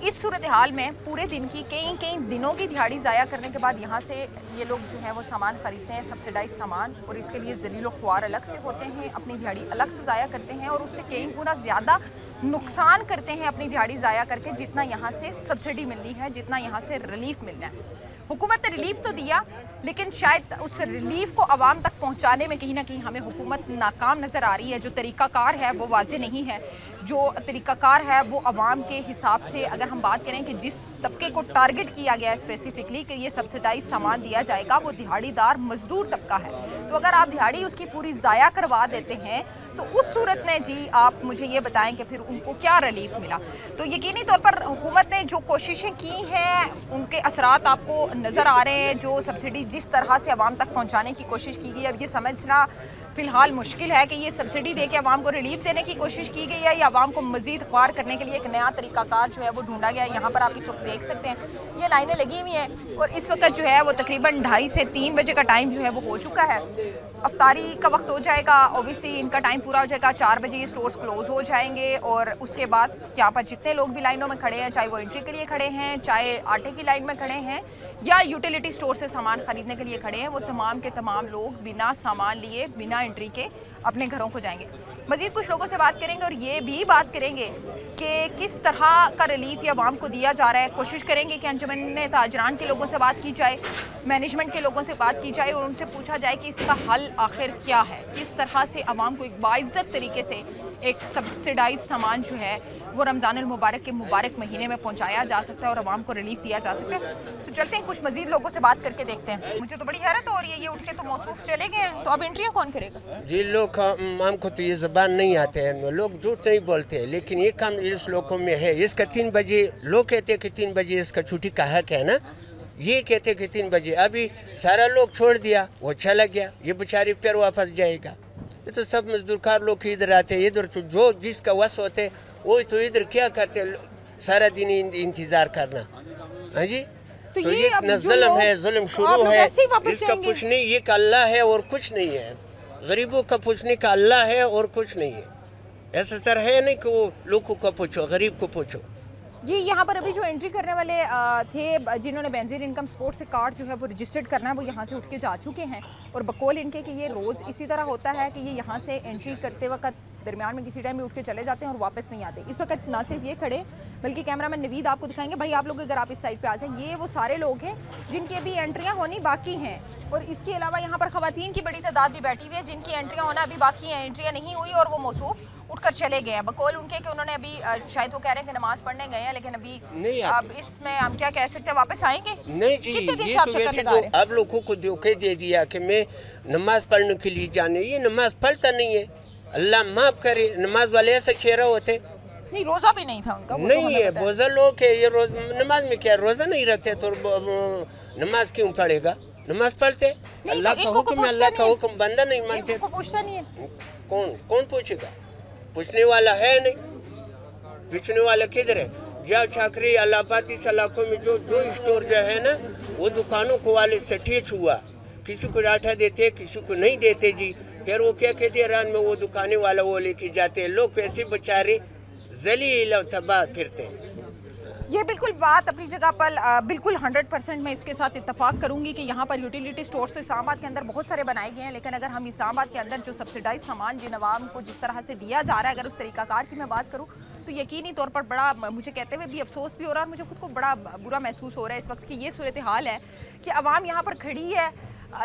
इस सूरत हाल में पूरे दिन की कई दिनों की दिहाड़ी ज़ाया करने के बाद यहाँ से ये लोग जो है वो सामान ख़रीदते हैं, सब्सिडाइज सामान, और इसके लिए ज़लील व ख्वार अलग से होते हैं, अपनी दिहाड़ी अलग से ज़ाया करते हैं और उससे कई गुना ज़्यादा नुकसान करते हैं अपनी दिहाड़ी ज़ाया करके, जितना यहाँ से सब्सिडी मिलनी है, जितना यहाँ से रिलीफ मिलना है। हुकूमत ने रिलीफ तो दिया, लेकिन शायद उस रिलीफ को आवाम तक पहुँचाने में कहीं ना कहीं हमें हुकूमत नाकाम नज़र आ रही है। जो तरीक़ाकार है वो वाज़े नहीं है, जो तरीक़ाकार है वो आवाम के हिसाब से, अगर हम बात करें कि जिस तबके को टारगेट किया गया है स्पेसिफिकली कि ये सब्सिडाइज सामान दिया जाएगा, वो दिहाड़ीदार मजदूर तबका है। तो अगर आप दिहाड़ी उसकी पूरी ज़ाया करवा देते हैं, तो उस सूरत में जी आप मुझे ये बताएं कि फिर उनको क्या रिलीफ मिला। तो यकीनी तौर पर हुकूमत ने जो कोशिशें की हैं उनके असरात आपको नज़र आ रहे हैं। जो सब्सिडी जिस तरह से आवाम तक पहुंचाने की कोशिश की गई, अब ये समझना फ़िलहाल मुश्किल है कि ये सब्सिडी दे के आवाम को रिलीफ देने की कोशिश की गई है या आवाम को मज़ीद ख्वार करने के लिए एक नया तरीक़ाकार जो है वो ढूंढा गया है। यहाँ पर आप इस वक्त देख सकते हैं ये लाइनें लगी हुई हैं और इस वक्त जो है वो तकरीबन 2:30 से 3 बजे का टाइम जो है वो हो चुका है। अफ्तारी का वक्त हो जाएगा, ओबियसली इनका टाइम पूरा हो जाएगा, 4 बजे ये स्टोर्स क्लोज़ हो जाएंगे और उसके बाद यहाँ पर जितने लोग भी लाइनों में खड़े हैं, चाहे वो एंट्री के लिए खड़े हैं, चाहे आटे की लाइन में खड़े हैं या यूटिलिटी स्टोर से सामान ख़रीदने के लिए खड़े हैं, वो तमाम के तमाम लोग बिना सामान लिए, बिना एंट्री के अपने घरों को जाएंगे। मज़ीद कुछ लोगों से बात करेंगे और ये भी बात करेंगे कि किस तरह का रिलीफ या आवाम को दिया जा रहा है। कोशिश करेंगे कि अंजुमन ताजरान के लोगों से बात की जाए, मैनेजमेंट के लोगों से बात की जाए और उनसे पूछा जाए कि इसका हल आखिर क्या है, किस तरह से आवाम को एक बाइज़्ज़त तरीके से एक सब्सिडाइज सामान जो है वो रमज़ानुल मुबारक के मुबारक महीने में पहुंचाया जा सकता है और आवाम को रिलीफ दिया जा सकता है। तो चलते हैं कुछ मज़ीद लोगों से बात करके देखते हैं। मुझे तो बड़ी हैरत हो रही है, ये उठ के तो मौसूफ चले गए हैं, तो अब एंट्रियाँ कौन करेगा? जी लोग हमको तो ये ज़बान नहीं आते हैं, लोग झूठ नहीं बोलते हैं, लेकिन ये काम इस लोगों में है। इसका 3 बजे लोग कहते हैं कि 3 बजे इसका छुट्टी का हक है ना, ये कहते कि 3 बजे, अभी सारा लोग छोड़ दिया, वो चला गया, ये बेचारी फिर वापस जाएगा। ये तो सब मजदूरकार लोग इधर आते हैं, इधर जो जिसका वश होते वो तो इधर क्या करते, सारा दिन इंतज़ार करना। हाँ जी, तो ये इतना जुल्म है, जुल्म शुरू है, इसका कुछ नहीं, ये का अल्लाह है और कुछ नहीं है, गरीबों का पूछने का अल्लाह है और कुछ नहीं है। ऐसा तरह है नहीं कि वो लोगों को पूछो, गरीब को पूछो। ये यहाँ पर अभी जो एंट्री करने वाले थे, जिन्होंने बेनज़ीर इनकम सपोर्ट से कार्ड जो है वो रजिस्टर्ड करना है, वो यहाँ से उठ के जा चुके हैं और बकौल इनके कि ये रोज़ इसी तरह होता है कि ये यहाँ से एंट्री करते वक्त दरमियान में किसी टाइम भी उठ के चले जाते हैं और वापस नहीं आते। इस वक्त ना सिर्फ ये खड़े बल्कि कैमरामैन नवीद आपको दिखाएंगे। भाई आप लोग अगर आप इस साइड पे आ जाएं, ये वो सारे लोग हैं जिनकी अभी एंट्रियाँ होनी बाकी हैं और इसके अलावा यहाँ पर ख़वातीन की बड़ी तादाद भी बैठी हुई है जिनकी एंट्रियाँ होना अभी बाकी हैं, एंट्रियाँ नहीं हुई और वो मौसूफ उठकर चले गए हैं। बकौल उनके कि उन्होंने अभी शायद वो कह रहे हैं कि नमाज़ पढ़ने गए हैं, लेकिन अभी नहीं, अब इसमें हम क्या कह सकते हैं, वापस आएंगे नहीं जी। कितने दिन ये से आप तो चक्कर वैसे लगा रहे हैं? अब लोगों को धोखे दे दिया कि मैं नमाज पढ़ने के लिए जाने, ये नमाज पढ़ता नहीं है, अल्लाह माफ़ करे। नमाज वाले ऐसे चेहरा होते नहीं, रोज़ा भी नहीं था उनका, नहीं है, बोझा लोग है ये, रोज नमाज में क्या रोज़ा नहीं रखते तो नमाज क्यों पढ़ेगा? नमाज पढ़ते, अल्लाह का हुक्म है, अल्लाह का हुक्म बंदा नहीं मानते, पूछता नहीं है। कौन पूछेगा? पूछने वाला है नहीं, पूछने वाला किधर है? जा चाकरी अलाहाबादी इलाकों में जो स्टोर जो है ना, वो दुकानों को वाले से ठेच हुआ, किसी को आटा देते किसी को नहीं देते जी। फिर वो क्या कहते हैं, रात में वो दुकाने वाला वो लेके जाते हैं, लोग वैसे बेचारे जलील और तबाह फिरते हैं। ये बिल्कुल बात अपनी जगह पर बिल्कुल 100% मैं इसके साथ इत्तफाक करूंगी कि यहाँ पर यूटिलिटी स्टोर्स तो इस्लामाबाद के अंदर बहुत सारे बनाए गए हैं, लेकिन अगर हम इस्लामाबाद के अंदर जो सब्सिडाइज सामान जिन अवाम को जिस तरह से दिया जा रहा है, अगर उस तरीक़ाकार की मैं बात करूँ तो यकीनी तौर पर बड़ा मुझे कहते हुए भी अफसोस भी हो रहा है और मुझे खुद को बड़ा बुरा महसूस हो रहा है इस वक्त की ये सूरत हाल है कि अवाम यहाँ पर खड़ी है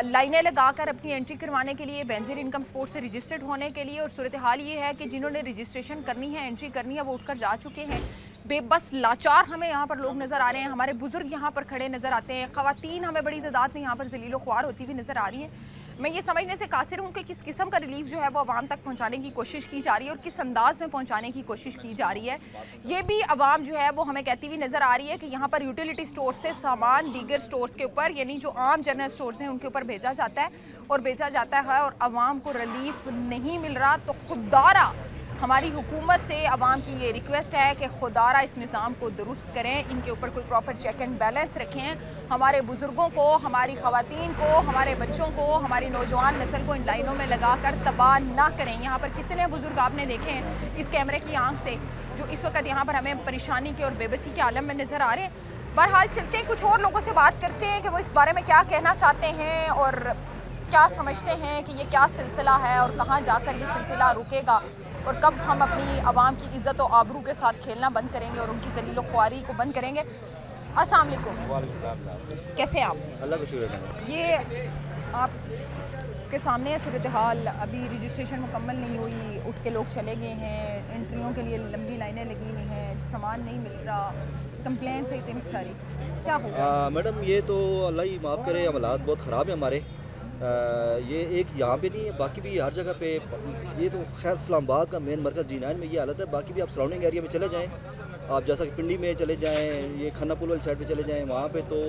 लाइनें लगाकर अपनी एंट्री करवाने के लिए, बेनज़ीर इनकम सपोर्ट से रजिस्टर्ड होने के लिए, और सूरत हाल ये है कि जिन्होंने रजिस्ट्रेशन करनी है, एंट्री करनी है, वो उठकर जा चुके हैं। बेबस लाचार हमें यहाँ पर लोग नज़र आ रहे हैं, हमारे बुज़ुर्ग यहाँ पर खड़े नज़र आते हैं, ख़वातीन हमें बड़ी तादाद में यहाँ पर ज़लील व ख्वार होती हुई नज़र आ रही हैं। मैं ये समझने से कासिर हूँ कि किस किस्म का रिलीफ जो है वो आवाम तक पहुँचाने की कोशिश की जा रही है और किस अंदाज में पहुँचाने की कोशिश की जा रही है। ये भी आवाम जो है वो हमें कहती हुई नज़र आ रही है कि यहाँ पर यूटिलिटी स्टोर से सामान दीगर स्टोर्स के ऊपर, यानी जो आम जनरल स्टोर्स हैं उनके ऊपर भेजा जाता है और आवाम को रिलीफ नहीं मिल रहा। तो खुदारा हमारी हुकूमत से आवाम की ये रिक्वेस्ट है कि खुदारा इस निज़ाम को दुरुस्त करें, इनके ऊपर कोई प्रॉपर चेक एंड बैलेंस रखें, हमारे बुज़ुर्गों को, हमारी ख़वातीन को, हमारे बच्चों को, हमारी नौजवान नस्ल को इन लाइनों में लगा कर तबाह ना करें। यहाँ पर कितने बुज़ुर्ग आपने देखे हैं इस कैमरे की आंख से जो इस वक्त यहाँ पर हमें परेशानी के और बेबसी के आलम में नज़र आ रहे हैं। बहरहाल चलते हैं, कुछ और लोगों से बात करते हैं कि वो इस बारे में क्या कहना चाहते हैं और क्या समझते हैं कि ये क्या सिलसिला है और कहाँ जाकर ये सिलसिला रुकेगा और कब हम अपनी आवाम की इज़्ज़त और आबरू के साथ खेलना बंद करेंगे और उनकी जलील ख्वारी को बंद करेंगे। अस्सलाम वालेकुम, कैसे आप? अल्लाह का शुक्र है। ये आपके सामने है सूरत हाल, अभी रजिस्ट्रेशन मुकम्मल नहीं हुई, उठ के लोग चले गए हैं, एंट्रियों के लिए लंबी लाइनें लगी हुई हैं, सामान नहीं मिल रहा, कंप्लेंट्स है इतनी सारी, क्या होगा? मैडम ये तो अल्लाह ही माफ़ करे, हालात बहुत ख़राब है हमारे। ये एक यहाँ पे नहीं है, बाकी भी हर जगह पे। ये तो खैर इस्लामाबाद का मेन मरकज़ G9 में ये हालत है, बाकी भी आप सराउंडिंग एरिया में चले जाएँ, आप जैसा कि पिंडी में चले जाएं, ये खन्ना पुल वाली साइड पे चले जाएं, वहाँ पे तो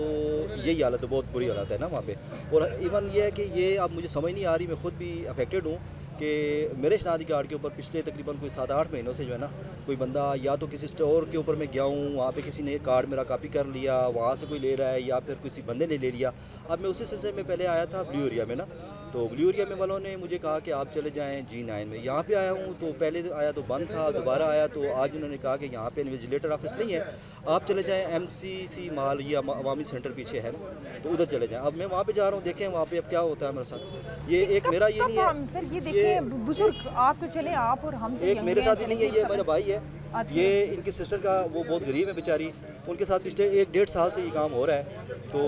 यही हालत है, बहुत बुरी हालत है ना वहाँ पे। और इवन ये है कि ये अब मुझे समझ नहीं आ रही, मैं ख़ुद भी अफेक्टेड हूँ कि मेरे शनाख्ती कार्ड के ऊपर पिछले तकरीबन कोई 7-8 महीनों से जो है ना, कोई बंदा या तो किसी स्टोर के ऊपर मैं गया हूँ, वहाँ पे किसी ने कार्ड मेरा कॉपी कर लिया, वहाँ से कोई ले रहा है या फिर किसी बंदे ने ले लिया। अब मैं उसी सिलसिले में पहले आया था ब्लू एरिया में ना, तो ब्लू एरिया में वालों ने मुझे कहा कि आप चले जाएं G9 में। यहाँ पे आया हूँ तो पहले आया तो बंद था, दोबारा आया तो आज उन्होंने कहा कि यहाँ पे इन्विजिलेटर ऑफिस नहीं है, आप चले जाएं MCC माल या अवामी सेंटर पीछे है ना, तो उधर चले जाएं। अब मैं वहाँ पे जा रहा हूँ, देखें वहाँ पे अब क्या होता है मेरे साथ। ये एक मेरा ये नहीं है सर, ये देखिए बुजुर्ग आप तो चले, आप और हम एक मेरे साथ ही नहीं है, ये मेरा भाई है, ये इनकी सिस्टर का, वो बहुत गरीब है बेचारी, उनके साथ पिछले 1-1.5 साल से ये काम हो रहा है, तो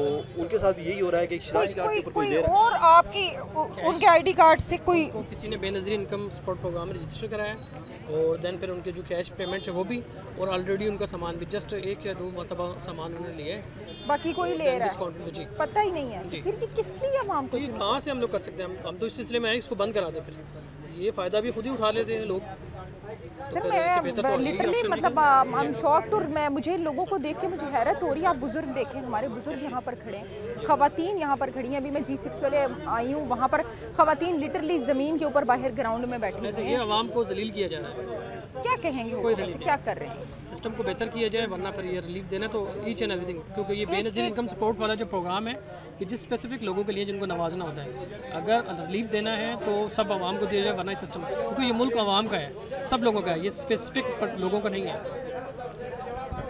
उनके साथ भी यही हो रहा है कि शनाख्ती कार्ड के ऊपर कोई दे रहा है। और आपकी उनके आईडी कार्ड से कोई किसी ने Benazir Income Support Programme register कराया और देन फिर उनके जो कैश पेमेंट है वो भी, और ऑलरेडी उनका सामान भी जस्ट 1 या 2 मरतबा सामान उन्होंने लिया है, बाकी कोई ले रहा है जी, पता ही नहीं है। तो फिर किस लिए आवाम को, ये कहाँ से हम लोग कर सकते हैं? हम तो इस सिलसिले में आए, इसको बंद करा दें, फिर ये फ़ायदा भी खुद ही उठा लेते हैं लोग। सर मैं लिटरली मतलब आई एम शॉक्ड, और मैं मुझे लोगों को देख के मुझे हैरत हो रही है। आप बुजुर्ग देखें, हमारे बुजुर्ग यहाँ पर खड़े हैं, ख़वातीन यहाँ पर खड़ी हैं। अभी मैं G6 वाले आई हूँ, वहाँ पर ख़वातीन लिटरली ज़मीन के ऊपर बाहर ग्राउंड में बैठी हैं। ये आवाम को जलील किया जा रहा है, क्या कहेंगे वो, क्या कर रहे हैं? सिस्टम को बेहतर किया जाए, वरना फिर ये रिलीफ देना तो ईच एंड एवरीथिंग, क्योंकि ये बेनज़ीर इनकम सपोर्ट वाला जो प्रोग्राम है ये जिस स्पेसिफिक लोगों के लिए जिनको नवाजना होता है, अगर रिलीफ देना है तो सब आवाम को दिया जाए, वरना सिस्टम, क्योंकि ये मुल्क आवाम का है, सब लोगों का है, ये स्पेसिफिक लोगों का नहीं है।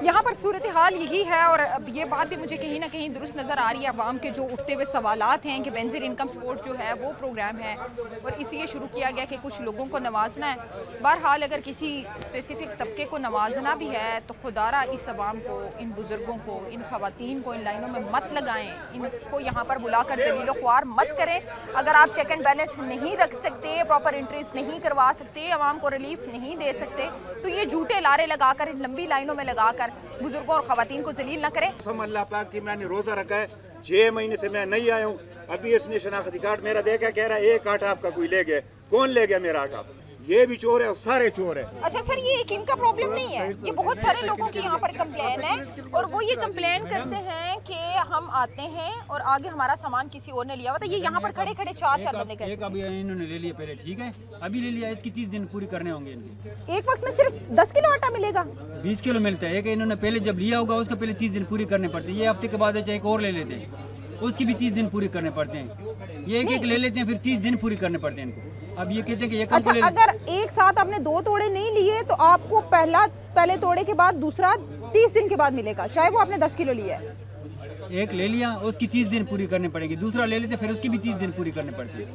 यहाँ पर सूरत हाल यही है, और ये बात भी मुझे कहीं ना कहीं दुरुस्त नज़र आ रही है। अवाम के जो उठते हुए सवालात हैं कि बेनज़ीर इनकम सपोर्ट जो है वो प्रोग्राम है और इसलिए शुरू किया गया कि कुछ लोगों को नवाजना है। बहरहाल अगर किसी स्पेसिफिक तबके को नवाजना भी है तो खुदारा इस अवाम को, इन बुज़ुर्गों को, इन ख़वातीन को इन लाइनों में मत लगाएं, इनको यहाँ पर बुलाकर ज़लील ख्वार मत करें। अगर आप चेक एंड बैलेंस नहीं रख सकते, प्रॉपर एंट्रीज नहीं करवा सकते, अवाम को रिलीफ नहीं दे सकते, तो ये झूठे लारे लगाकर, इन लंबी लाइनों में लगाकर बुजुर्गों और खवातीन को जलील न करें। अल्लाह पाक की मैंने रोज़ा रखा है, 6 महीने से मैं नहीं आया हूँ, अभी इसने शनाख्ती कार्ड मेरा देखा, कह रहा है 1 आटा आपका कोई ले गया। कौन ले गया मेरा आटा? ये भी चोर है और सारे चोर है। अच्छा सर, ये एक इनका प्रॉब्लम नहीं है, ये बहुत सारे लोगों की यहाँ पर कंप्लेन है, और वो ये कंप्लेन करते हैं कि हम आते हैं और आगे हमारा सामान किसी और ने लिया हुआ था। ये यहाँ पर खड़े खड़े 4 बंदे कहते हैं। एक अभी इन्होंने ले लिया पहले, ठीक है, अभी ले लिया, इसकी 30 दिन पूरी करने होंगे इनके। एक वक्त में सिर्फ 10 किलो आटा मिलेगा? 20 किलो मिलता है। एक इन्होंने पहले जब लिया होगा उसका पहले 30 दिन पूरी करने पड़ते हैं। ये हफ्ते के बाद एक और ले लेते हैं, उसकी भी 30 दिन पूरी करने पड़ते हैं। ये एक ले लेते हैं, फिर 30 दिन पूरी करने पड़ते हैं इनको। अब ये कहते हैं कि ये अच्छा, अगर एक साथ आपने 2 तोड़े नहीं लिए तो आपको पहले तोड़े के बाद दूसरा 30 दिन के बाद मिलेगा, चाहे वो आपने 10 किलो लिया है। एक ले लिया, उसकी 30 दिन पूरी करने पड़ेगी, दूसरा ले लेते फिर उसकी भी 30 दिन पूरी करने पड़ती है।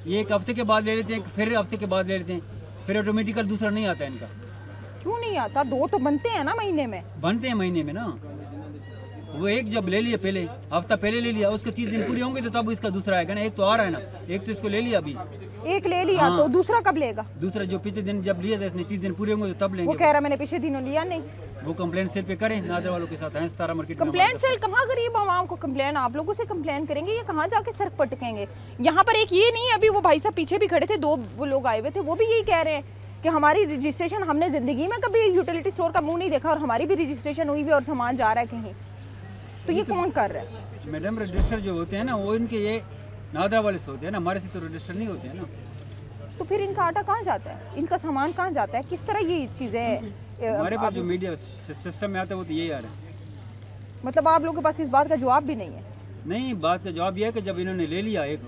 ये एक हफ्ते के बाद ले लेते हैं, फिर हफ्ते के बाद ले लेते हैं, फिर ऑटोमेटिकल दूसरा नहीं आता है इनका। क्यों नहीं आता? 2 तो बनते हैं ना महीने में। बनते हैं महीने में ना, वो एक जब ले लिया, पहले हफ्ता पहले ले लिया, उसके 30 दिन पूरे होंगे तो तब इसका दूसरा आएगा ना। एक तो आ रहा है ना, एक तो इसको ले लिया अभी, एक ले लिया। हाँ। तो दूसरा कब लेगा? दूसरा जो पिछले दिन जब लिया था इसने 30 दिन पूरे होंगे तो तब लेंगे। वो कह रहा मैंने पिछले दिनों लिया नहीं। वो कंप्लेंट सेल पे करें, नादर वालों के साथ हैं 17 मार्केट। कंप्लेंट सेल कहाँ गरीब आवाम को कंप्लेन आप लोगों से कंप्लेन करेंगे, ये कहाँ जाके सर पटकेंगे? यहाँ पर एक ये नहीं, अभी वो भाई साहब पीछे भी खड़े थे, 2 वो लोग आए हुए थे, वो भी यही कह रहे हैं कि हमारी रजिस्ट्रेशन, हमने ज़िंदगी में कभी यूटिलिटी स्टोर का मुंह नहीं देखा और हमारी भी रजिस्ट्रेशन हुई भी और सामान जा रहा है कहीं, तो ये कौन कर रहा है? मैडम रजिस्टर जो होते हैं ना वो इनके ये नादरा वाले से होते हैं ना, हमारे से तो रजिस्टर नहीं होते हैं ना। तो फिर इनका आटा कहाँ जाता है, इनका सामान कहाँ जाता है, किस तरह ये चीज़ें हमारे पास जो मीडिया सिस्टम में आता है वो तो यही आ रहा है। मतलब आप लोगों के पास इस बात का जवाब भी नहीं है? नहीं, बात का जवाब यह है कि जब इन्होंने ले लिया एक,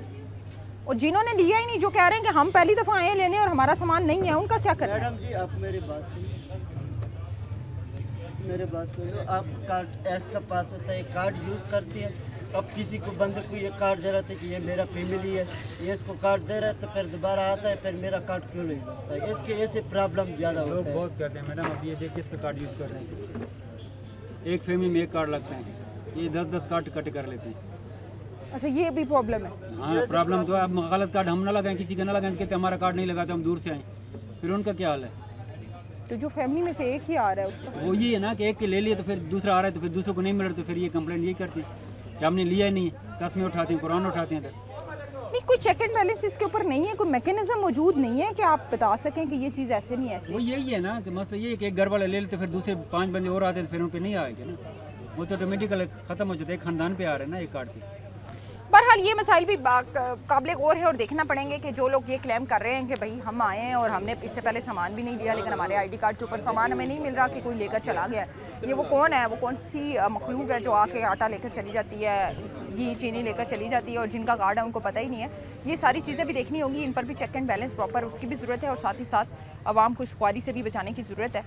और जिन्होंने लिया ही नहीं, जो कह रहे हैं कि हम पहली दफ़ा आए लेने और हमारा सामान नहीं है, उनका क्या करें? मैडम जी आप मेरी बात सुनो, आप कार्ड ऐसा पास होता है, कार्ड यूज़ करती है, अब किसी को बंदे को ये कार्ड दे रहा था कि ये मेरा फैमिली है, ये इसको कार्ड दे रहा है, तो फिर दोबारा आता है, फिर मेरा कार्ड क्यों नहीं लगता है? इसके ऐसे प्रॉब्लम ज़्यादा होता है। बहुत करते हैं मैडम। अब ये देखिए किसका कार्ड यूज़ कर रहे हैं, एक फैमिली में एक कार्ड लगता है, ये 10-10 कार्ड कट कर लेते हैं। अच्छा, ये भी प्रॉब्लम है? हाँ प्रॉब्लम तो है। अब गलत कार्ड हम ना लगाएं, किसी का ना लगाएं, कहते हमारा कार्ड नहीं लगाते, हम दूर से आए, फिर उनका क्या हाल है? तो जो फैमिली में से एक ही आ रहा है उसका वो ये है ना कि एक के ले लिया तो फिर दूसरा आ रहा है, तो फिर दूसरों को नहीं मिल रहा, तो फिर ये कंप्लेंट यही करती है कि हमने लिया ही नहीं है, कसमें उठाते हैं, कुरान उठाते हैं। नहीं, कोई चेक एंड बैलेंस इसके ऊपर नहीं है, कोई मैकेनिज्म मौजूद नहीं है कि आप बता सकें कि ये चीज़ ऐसे नहीं ऐसे? वो यही है ना कि मतलब ये कि एक घर वाले ले लेते, फिर दूसरे 5 बंदे और आते हैं, फिर उन पर नहीं आएगा ना, वो तो ऑटोमेटिकली ख़त्म हो जाता है, एक ख़ानदान पे आ रहा है ना एक कार्ड पे। बहरहाल ये मसाइल भी काबिल गौर है और देखना पड़ेंगे कि जो लोग ये क्लेम कर रहे हैं कि भाई हम आए हैं और हमने इससे पहले सामान भी नहीं लिया, लेकिन हमारे आईडी कार्ड के ऊपर सामान हमें नहीं मिल रहा, कि कोई लेकर चला गया, ये वो कौन है, वो कौन सी मखलूक है जो आके आटा लेकर चली जाती है, घी चीनी लेकर चली जाती है, और जिनका कार्ड है उनको पता ही नहीं है। ये सारी चीज़ें भी देखनी होंगी, इन पर भी चेक एंड बैलेंस प्रॉपर उसकी भी ज़रूरत है, और साथ ही साथ आवाम को इस ख्वारी से भी बचाने की ज़रूरत है।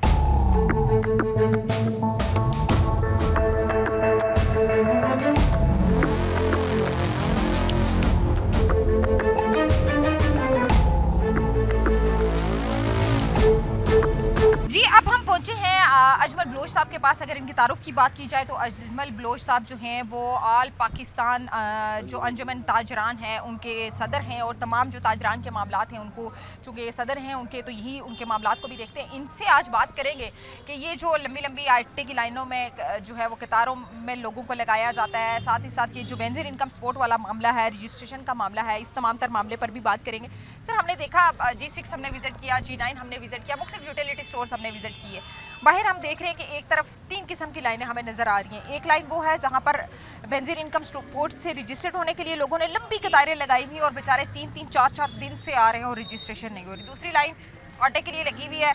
जी अब हम पहुंचे हैं अजमल बलोच साहब के पास। अगर इनकी तारुफ की बात की जाए तो अजमल बलोच साहब जो हैं वो आल पाकिस्तान जो अंजुमन ताजरान है उनके सदर हैं, और तमाम जो ताजरान के मामलात हैं उनको चूँकि सदर हैं उनके, तो यही उनके मामलात को भी देखते हैं। इनसे आज बात करेंगे कि ये जो लंबी लंबी आटे की लाइनों में जो है वो कतारों में लोगों को लगाया जाता है, साथ ही साथ ये जो बेंजीर इनकम सपोर्ट वाला मामला है, रजिस्ट्रेशन का मामला है, इस तमाम तर मामले पर भी बात करेंगे। सर, हमने देखा G6 हमने विज़िट किया, G9 हमने विज़िट किया, मुख्तलिफ यूटिलिटी स्टोर्स हमने विज़िट किए। बाहर हम देख रहे हैं कि एक तरफ 3 किस्म की लाइनें हमें नज़र आ रही हैं। एक लाइन वो है जहाँ पर बेंजीर इनकम सपोर्ट से रजिस्टर्ड होने के लिए लोगों ने लंबी कतारें लगाई हुई और बेचारे 3-3, 4-4 दिन से आ रहे हैं और रजिस्ट्रेशन नहीं हो रही। दूसरी लाइन आटे के लिए लगी हुई है,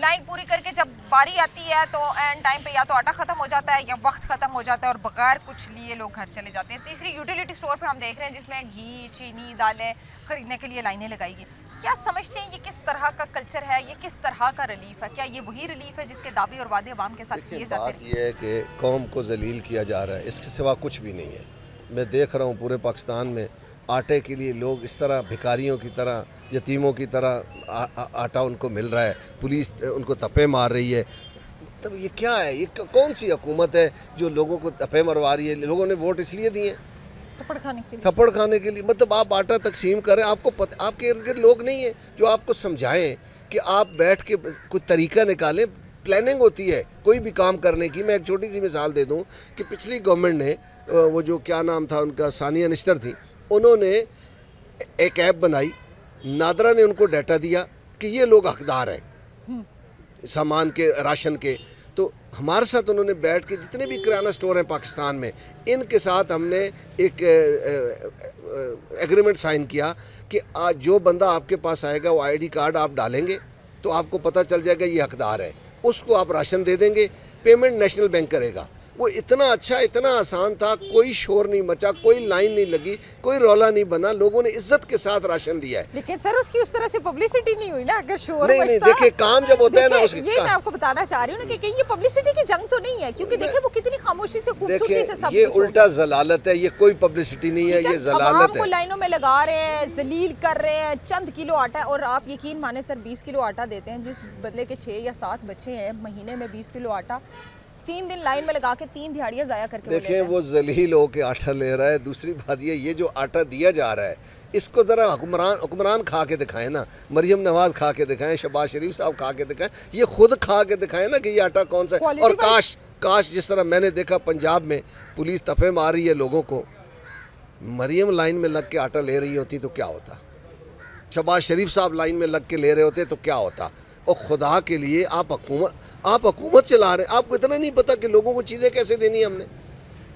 लाइन पूरी करके जब बारी आती है तो एंड टाइम पे या तो आटा ख़त्म हो जाता है या वक्त ख़त्म हो जाता है और बगैर कुछ लिए लोग घर चले जाते हैं। तीसरी यूटिलिटी स्टोर पे हम देख रहे हैं जिसमें घी, चीनी, दालें ख़रीदने के लिए लाइनें लगाई गई। क्या समझते हैं ये किस तरह का कल्चर है, ये किस तरह का रिलीफ है? क्या ये वही रिलीफ है जिसके दावे और वादे अवाम के साथ किए जाते हैं? बात ये है कि कौम को जलील किया जा रहा है, इसके सिवा कुछ भी नहीं है। मैं देख रहा हूँ पूरे पाकिस्तान में आटे के लिए लोग इस तरह भिखारियों की तरह, यतीमों की तरह आटा उनको मिल रहा है, पुलिस उनको तपे मार रही है। तब ये क्या है, ये कौन सी हुकूमत है जो लोगों को तपे मरवा रही है? लोगों ने वोट इसलिए दिए थप्पड़ खाने के लिए। मतलब आप आटा तकसीम करें, आपको पता, आपके इर्द गिर्द लोग नहीं है जो आपको समझाएं कि आप बैठ के कोई तरीका निकालें। प्लानिंग होती है कोई भी काम करने की। मैं एक छोटी सी मिसाल दे दूं कि पिछली गवर्नमेंट ने वो जो क्या नाम था उनका, सानिया निस्तर थी, उन्होंने एक ऐप बनाई, नादरा ने उनको डाटा दिया कि ये लोग हकदार हैं सामान के, राशन के। तो हमारे साथ उन्होंने बैठ के जितने भी किराना स्टोर हैं पाकिस्तान में, इनके साथ हमने एक एग्रीमेंट साइन किया कि आज जो बंदा आपके पास आएगा वो आईडी कार्ड आप डालेंगे तो आपको पता चल जाएगा ये हकदार है, उसको आप राशन दे देंगे, पेमेंट नेशनल बैंक करेगा। वो इतना अच्छा, इतना आसान था, कोई शोर नहीं मचा, कोई लाइन नहीं लगी, कोई रौला नहीं बना, लोगों ने इज्जत के साथ राशन दिया है। लेकिन सर उसकी उस तरह से पब्लिसिटी नहीं हुई ना, अगर शोर नहीं, देखिए काम जब होता है ना उसके, ये मैं आपको बताना चाह रही हूँ ना कि ये पब्लिसिटी की जंग तो नहीं है, क्योंकि देखिए वो कितनी खामोशी से, खूबसूरती से सब ये उल्टा जलालत है, ये कोई पब्लिसिटी नहीं है, ये जलालत है। लाइनों में लगा रहे हैं, जलील कर रहे हैं, चंद किलो आटा, और आप यकीन माने सर 20 किलो आटा देते हैं। जिस बंदे के 6 या 7 बच्चे हैं, महीने में 20 किलो आटा 3 दिन लाइन में लगा के 3 दिहाड़ियाँ ज़ाया करके देखें वो जलील होके आटा ले रहा है। दूसरी बात ये जो आटा दिया जा रहा है इसको ज़रा हुक्मरान खा के दिखाएं ना, मरियम नवाज़ खा के दिखाएं, शहबाज शरीफ साहब खा के दिखाएं, ये खुद खा के दिखाएं ना कि ये आटा कौन सा है। और काश जिस तरह मैंने देखा पंजाब में पुलिस तफे मार रही है लोगों को, मरियम लाइन में लग के आटा ले रही होती तो क्या होता, शहबाज शरीफ साहब लाइन में लग के ले रहे होते तो क्या होता। और खुदा के लिए आप हुकूमत चला रहे हैं, आपको इतना नहीं पता कि लोगों को चीज़ें कैसे देनी है। हमने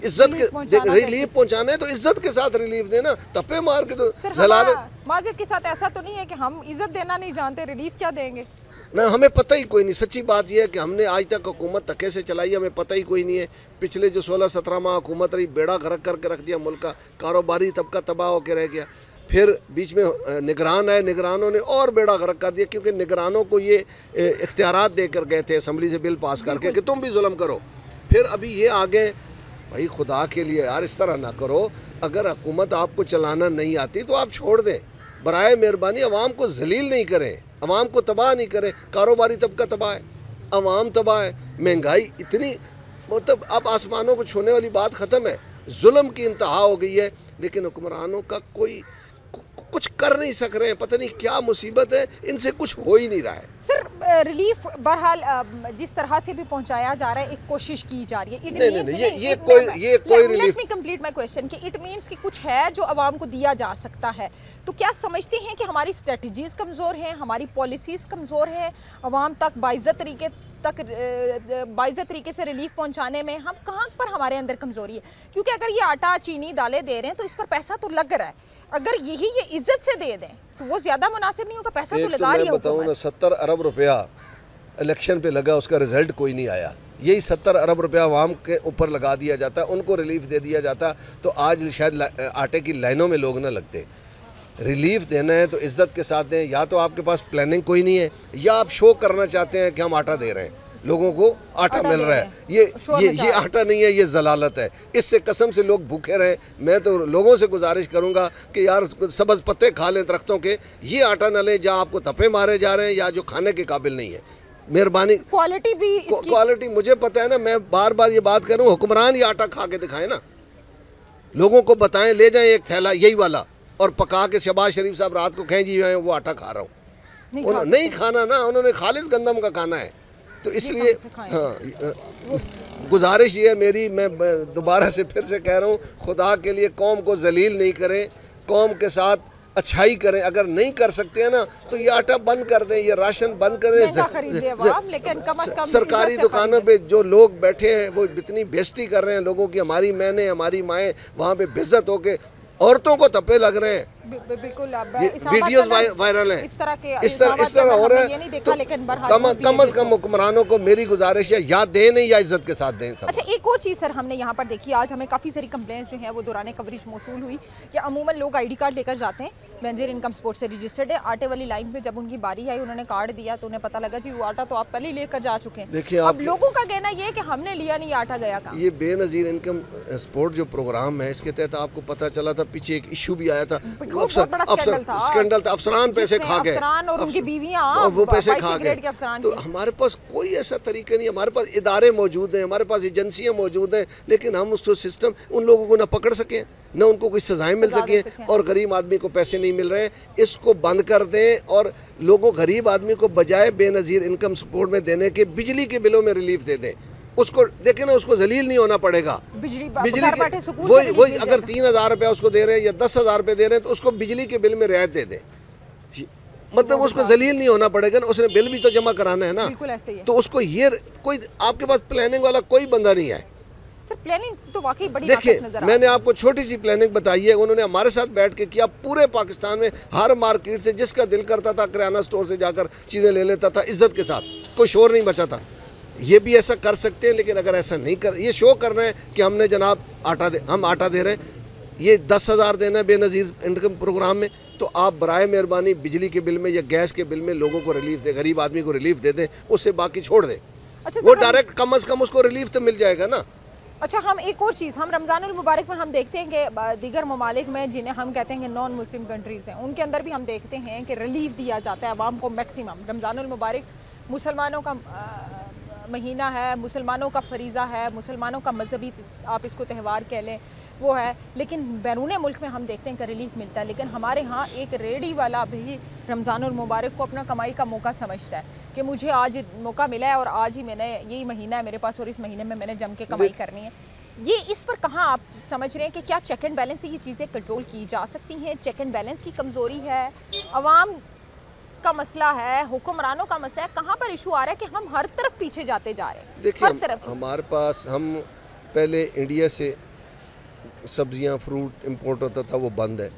इज्जत के रिलीफ पहुंचाना है तो इज्जत के साथ रिलीफ देना, तपे मार के तो जलाले माजिद के साथ ऐसा तो नहीं है कि हम इज्जत देना नहीं जानते, रिलीफ क्या देंगे ना, हमें पता ही कोई नहीं। सच्ची बात यह है कि हमने आज तक हुकूमत धक्के से चलाई, हमें पता ही कोई नहीं है। पिछले जो 16-17 माह हुकूमत रही, बेड़ा गर्क करके रख दिया मुल्क का, कारोबारी तबका तबाह होकर रह गया। फिर बीच में निगरान आए, निगरानों ने और बेड़ा गर्क कर दिया, क्योंकि निगरानों को ये इख्तियारात देकर गए थे असम्बली से बिल पास करके कि तुम भी जुल्म करो। फिर अभी ये आ गए। भाई खुदा के लिए यार इस तरह ना करो। अगर हुकूमत आपको चलाना नहीं आती तो आप छोड़ दें, बराए मेहरबानी। अवाम को जलील नहीं करें, अवाम को तबाह नहीं करें। कारोबारी तबका तबाह है, अवाम तबाह है, महंगाई इतनी, मतलब अब आसमानों को छूने वाली बात ख़त्म है, जुल्म की इंतहा हो गई है। लेकिन हुक्मरानों का कोई कुछ कर नहीं सक रहे हैं, पता नहीं क्या मुसीबत है, इनसे कुछ हो ही नहीं रहा है। सर रिलीफ बहरहाल जिस तरह से भी पहुंचाया जा रहा है, एक कोशिश की जा रही है। ये कोई relief. Let me complete my question कि इट मींस कि कुछ है जो आवाम को दिया जा सकता है। तो क्या समझते हैं कि हमारी स्ट्रेटजीज कमज़ोर हैं, हमारी पॉलिसीज़ कमज़ोर है, आवाम तक बाइज़्ज़त तरीके से रिलीफ पहुँचाने में हम कहाँ पर हमारे अंदर कमज़ोरी है? क्योंकि अगर ये आटा, चीनी, दालें दे रहे हैं तो इस पर पैसा तो लग रहा है, अगर यही ये इज्जत से दे दें तो वो ज़्यादा मुनासिब नहीं होगा। पैसा तो लगा रही है बताऊँ ना, 70 अरब रुपया इलेक्शन पे लगा, उसका रिजल्ट कोई नहीं आया। यही 70 अरब रुपया आवाम के ऊपर लगा दिया जाता, उनको रिलीफ दे दिया जाता तो आज शायद आटे की लाइनों में लोग ना लगते। रिलीफ देना है तो इज्जत के साथ दें। या तो आपके पास प्लानिंग कोई नहीं है, या आप शो करना चाहते हैं कि हम आटा दे रहे हैं, लोगों को आटा मिल रहा है। ये आटा नहीं है, ये जलालत है। इससे कसम से लोग भूखे रहे। मैं तो लोगों से गुजारिश करूंगा कि यार सब्ज़ पत्ते खा लें दरख्तों के, ये आटा न लें जहाँ आपको तपे मारे जा रहे हैं या जो खाने के काबिल नहीं है। मेहरबानी क्वालिटी मुझे पता है ना, मैं बार बार ये बात करूँ, हुक्मरान ये आटा खा के दिखाएं ना, लोगों को बताएं, ले जाएं एक थैला यही वाला और पका के। शहबाज शरीफ साहब रात को कहें जी मैं वो आटा खा रहा हूँ, नहीं खाना ना, उन्होंने खालिस गंदम का खाना है। तो इसलिए हाँ, गुजारिश ये है मेरी, मैं दोबारा से फिर से कह रहा हूँ, खुदा के लिए कौम को जलील नहीं करें, कौम के साथ अच्छाई करें। अगर नहीं कर सकते हैं ना तो ये आटा बंद कर दें, ये राशन बंद कर दें। लेकिन सरकारी दुकानों पे जो लोग बैठे हैं वो इतनी बेइज्जती कर रहे हैं लोगों की, हमारी मैंने हमारी माएँ वहाँ पे बेइज्जत होके औरतों को तपे लग रहे हैं। बिल्कुल वीडियोस वायरल हैं, इस तरह हो रहा है। देखा, लेकिन कम अज कम हुक्मरानों को मेरी गुजारिश है, या दें नहीं या इज्जत के साथ दें। अच्छा, एक और चीज़ सर हमने यहाँ पर देखी, आज हमें काफ़ी सारी कंप्लेंट्स जो हैं वो दौरान कवरेज मौसूल हुई कि अमूमन लोग ID कार्ड लेकर जाते हैं, बेनज़ीर इनकम सपोर्ट से रजिस्टर्ड है, आटे वाली लाइन पे जब उनकी बारी आई उन्होंने कार्ड दिया तो उन्हें पता लगा जी वो आटा तो आप पहले ही लेकर जा चुके हैं। देखिए, अब लोगों का कहना ये है कि हमने लिया नहीं, आटा गया कहाँ। ये बेनज़ीर इनकम सपोर्ट जो प्रोग्राम है, इसके तहत आपको पता चला था, पीछे एक इशू भी आया था, स्कैंडल था, अफसरान पैसे खा गए, अफसरान और उनकी बीवियां वो पैसे खा गए। तो हमारे पास कोई ऐसा तरीका नहीं, हमारे पास इदारे मौजूद हैं, हमारे पास एजेंसियां मौजूद हैं, लेकिन हम उसको सिस्टम उन लोगों को ना पकड़ सकें, न उनको कोई सजाएं मिल सकें, और गरीब आदमी को पैसे नहीं मिल रहे हैं। इसको बंद कर दें और लोगों गरीब आदमी को बजाय बेनज़ीर इनकम सपोर्ट में देने के बिजली के बिलों में रिलीफ दे दें। उसको देखें ना, उसको जलील नहीं होना पड़ेगा। बिजली वही अगर 3,000 रुपया उसको दे रहे हैं या 10,000 रुपये दे रहे हैं तो उसको बिजली के बिल में रियायत दे दें, मतलब उसको जलील नहीं होना पड़ेगा ना, उसने बिल भी तो जमा कराना है ना। ऐसे ही है। तो उसको ये कोई आपके पास प्लानिंग वाला कोई बंदा नहीं है सर। प्लानिंग तो वाकई बड़ी देखिए, मैंने आपको छोटी सी प्लानिंग बताई है, उन्होंने हमारे साथ बैठ के किया। पूरे पाकिस्तान में हर मार्केट से जिसका दिल करता था किराना स्टोर से जाकर चीज़ें ले लेता था इज्जत के साथ, कोई शोर नहीं बचा था। ये भी ऐसा कर सकते हैं, लेकिन अगर ऐसा नहीं कर, ये शो करना है कि हमने जनाब हम आटा दे रहे हैं, ये 10,000 देना है बेनज़ीर इनकम प्रोग्राम में, तो आप बराए मेहरबानी बिजली के बिल में या गैस के बिल में लोगों को रिलीफ दें, गरीब आदमी को रिलीफ दे दें, उससे बाकी छोड़ दें। अच्छा, वो डायरेक्ट कम अज़ कम उसको रिलीफ तो मिल जाएगा ना। अच्छा, हम एक और चीज़, हम रमज़ानुल मुबारक में हम देखते हैं कि दीगर ममालिक में जिन्हें हम कहते हैं कि नॉन मुस्लिम कंट्रीज़ हैं, उनके अंदर भी हम देखते हैं कि रिलीफ दिया जाता है आवाम को मैक्सिमम। रमज़ानुल मुबारक मुसलमानों का महीना है, मुसलमानों का फरीज़ा है, मुसलमानों का मजहबी आप इसको त्यौहार कह लें, वो है, लेकिन बैरून मुल्क में हम देखते हैं कि रिलीफ मिलता है। लेकिन हमारे यहाँ एक रेडी वाला भी रमज़ानुल मुबारक को अपना कमाई का मौका समझता है कि मुझे आज मौका मिला है और आज ही मैंने, यही महीना है मेरे पास और इस महीने में मैंने जम के कमाई करनी है। ये इस पर कहाँ आप समझ रहे हैं कि क्या चेक एंड बैलेंस से ये चीज़ें कंट्रोल की जा सकती हैं? चेक एंड बैलेंस की कमज़ोरी है, अवाम का मसला है, हुक्मरानों का मसला है, कहाँ पर इशू आ रहा है कि हम हर तरफ पीछे जाते जा रहे हैं? देखिए हमारे पास, हम पहले इंडिया से सब्जियां फ्रूट इंपोर्ट होता था, वो बंद है।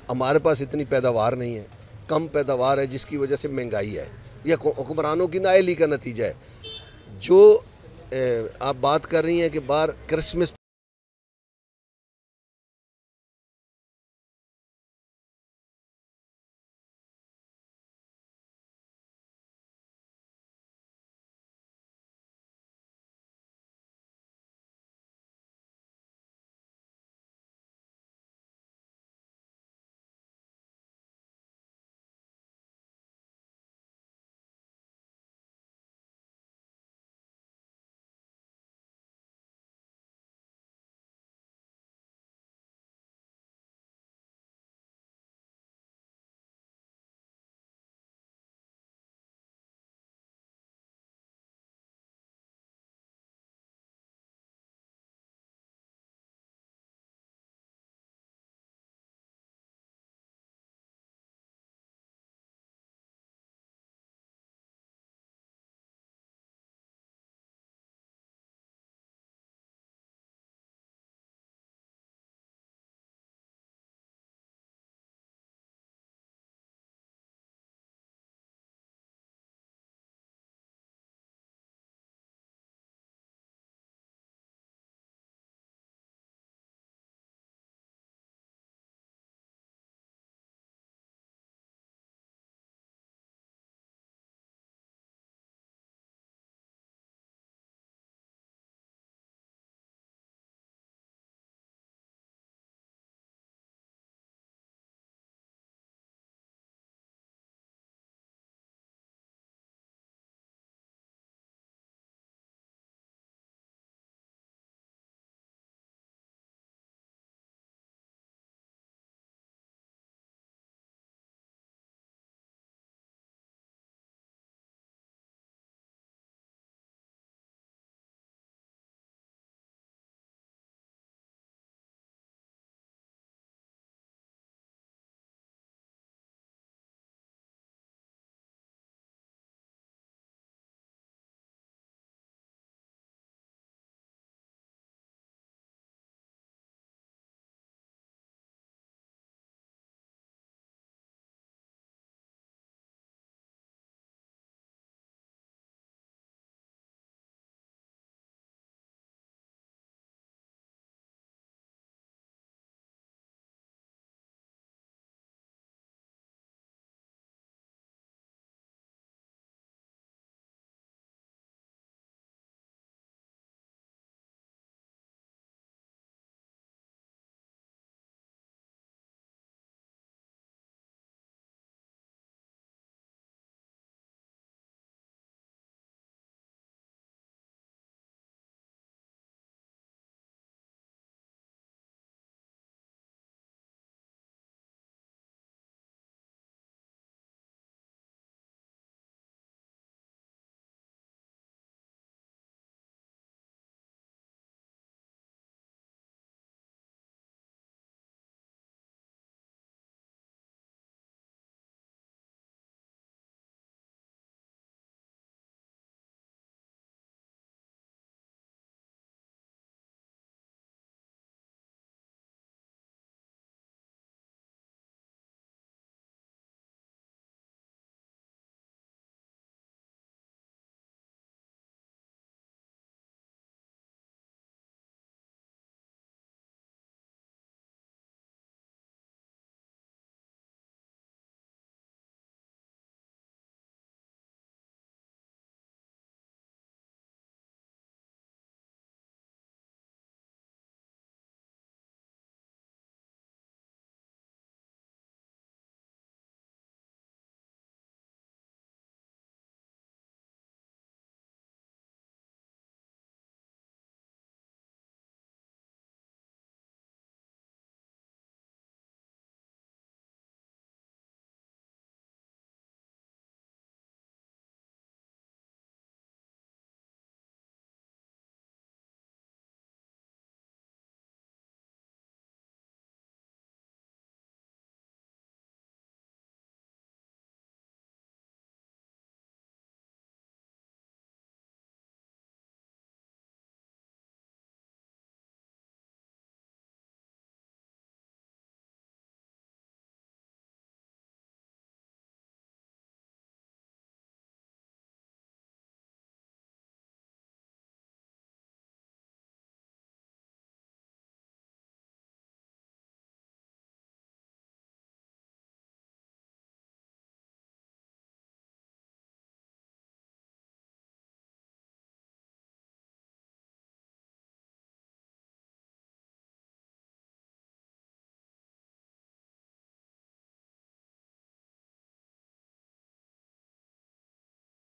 हमारे पास इतनी पैदावार नहीं है, कम पैदावार है, जिसकी वजह से महंगाई है। यह हुक्मरानों की नाअहली का नतीजा है। जो आप बात कर रही हैं कि बाहर क्रिसमस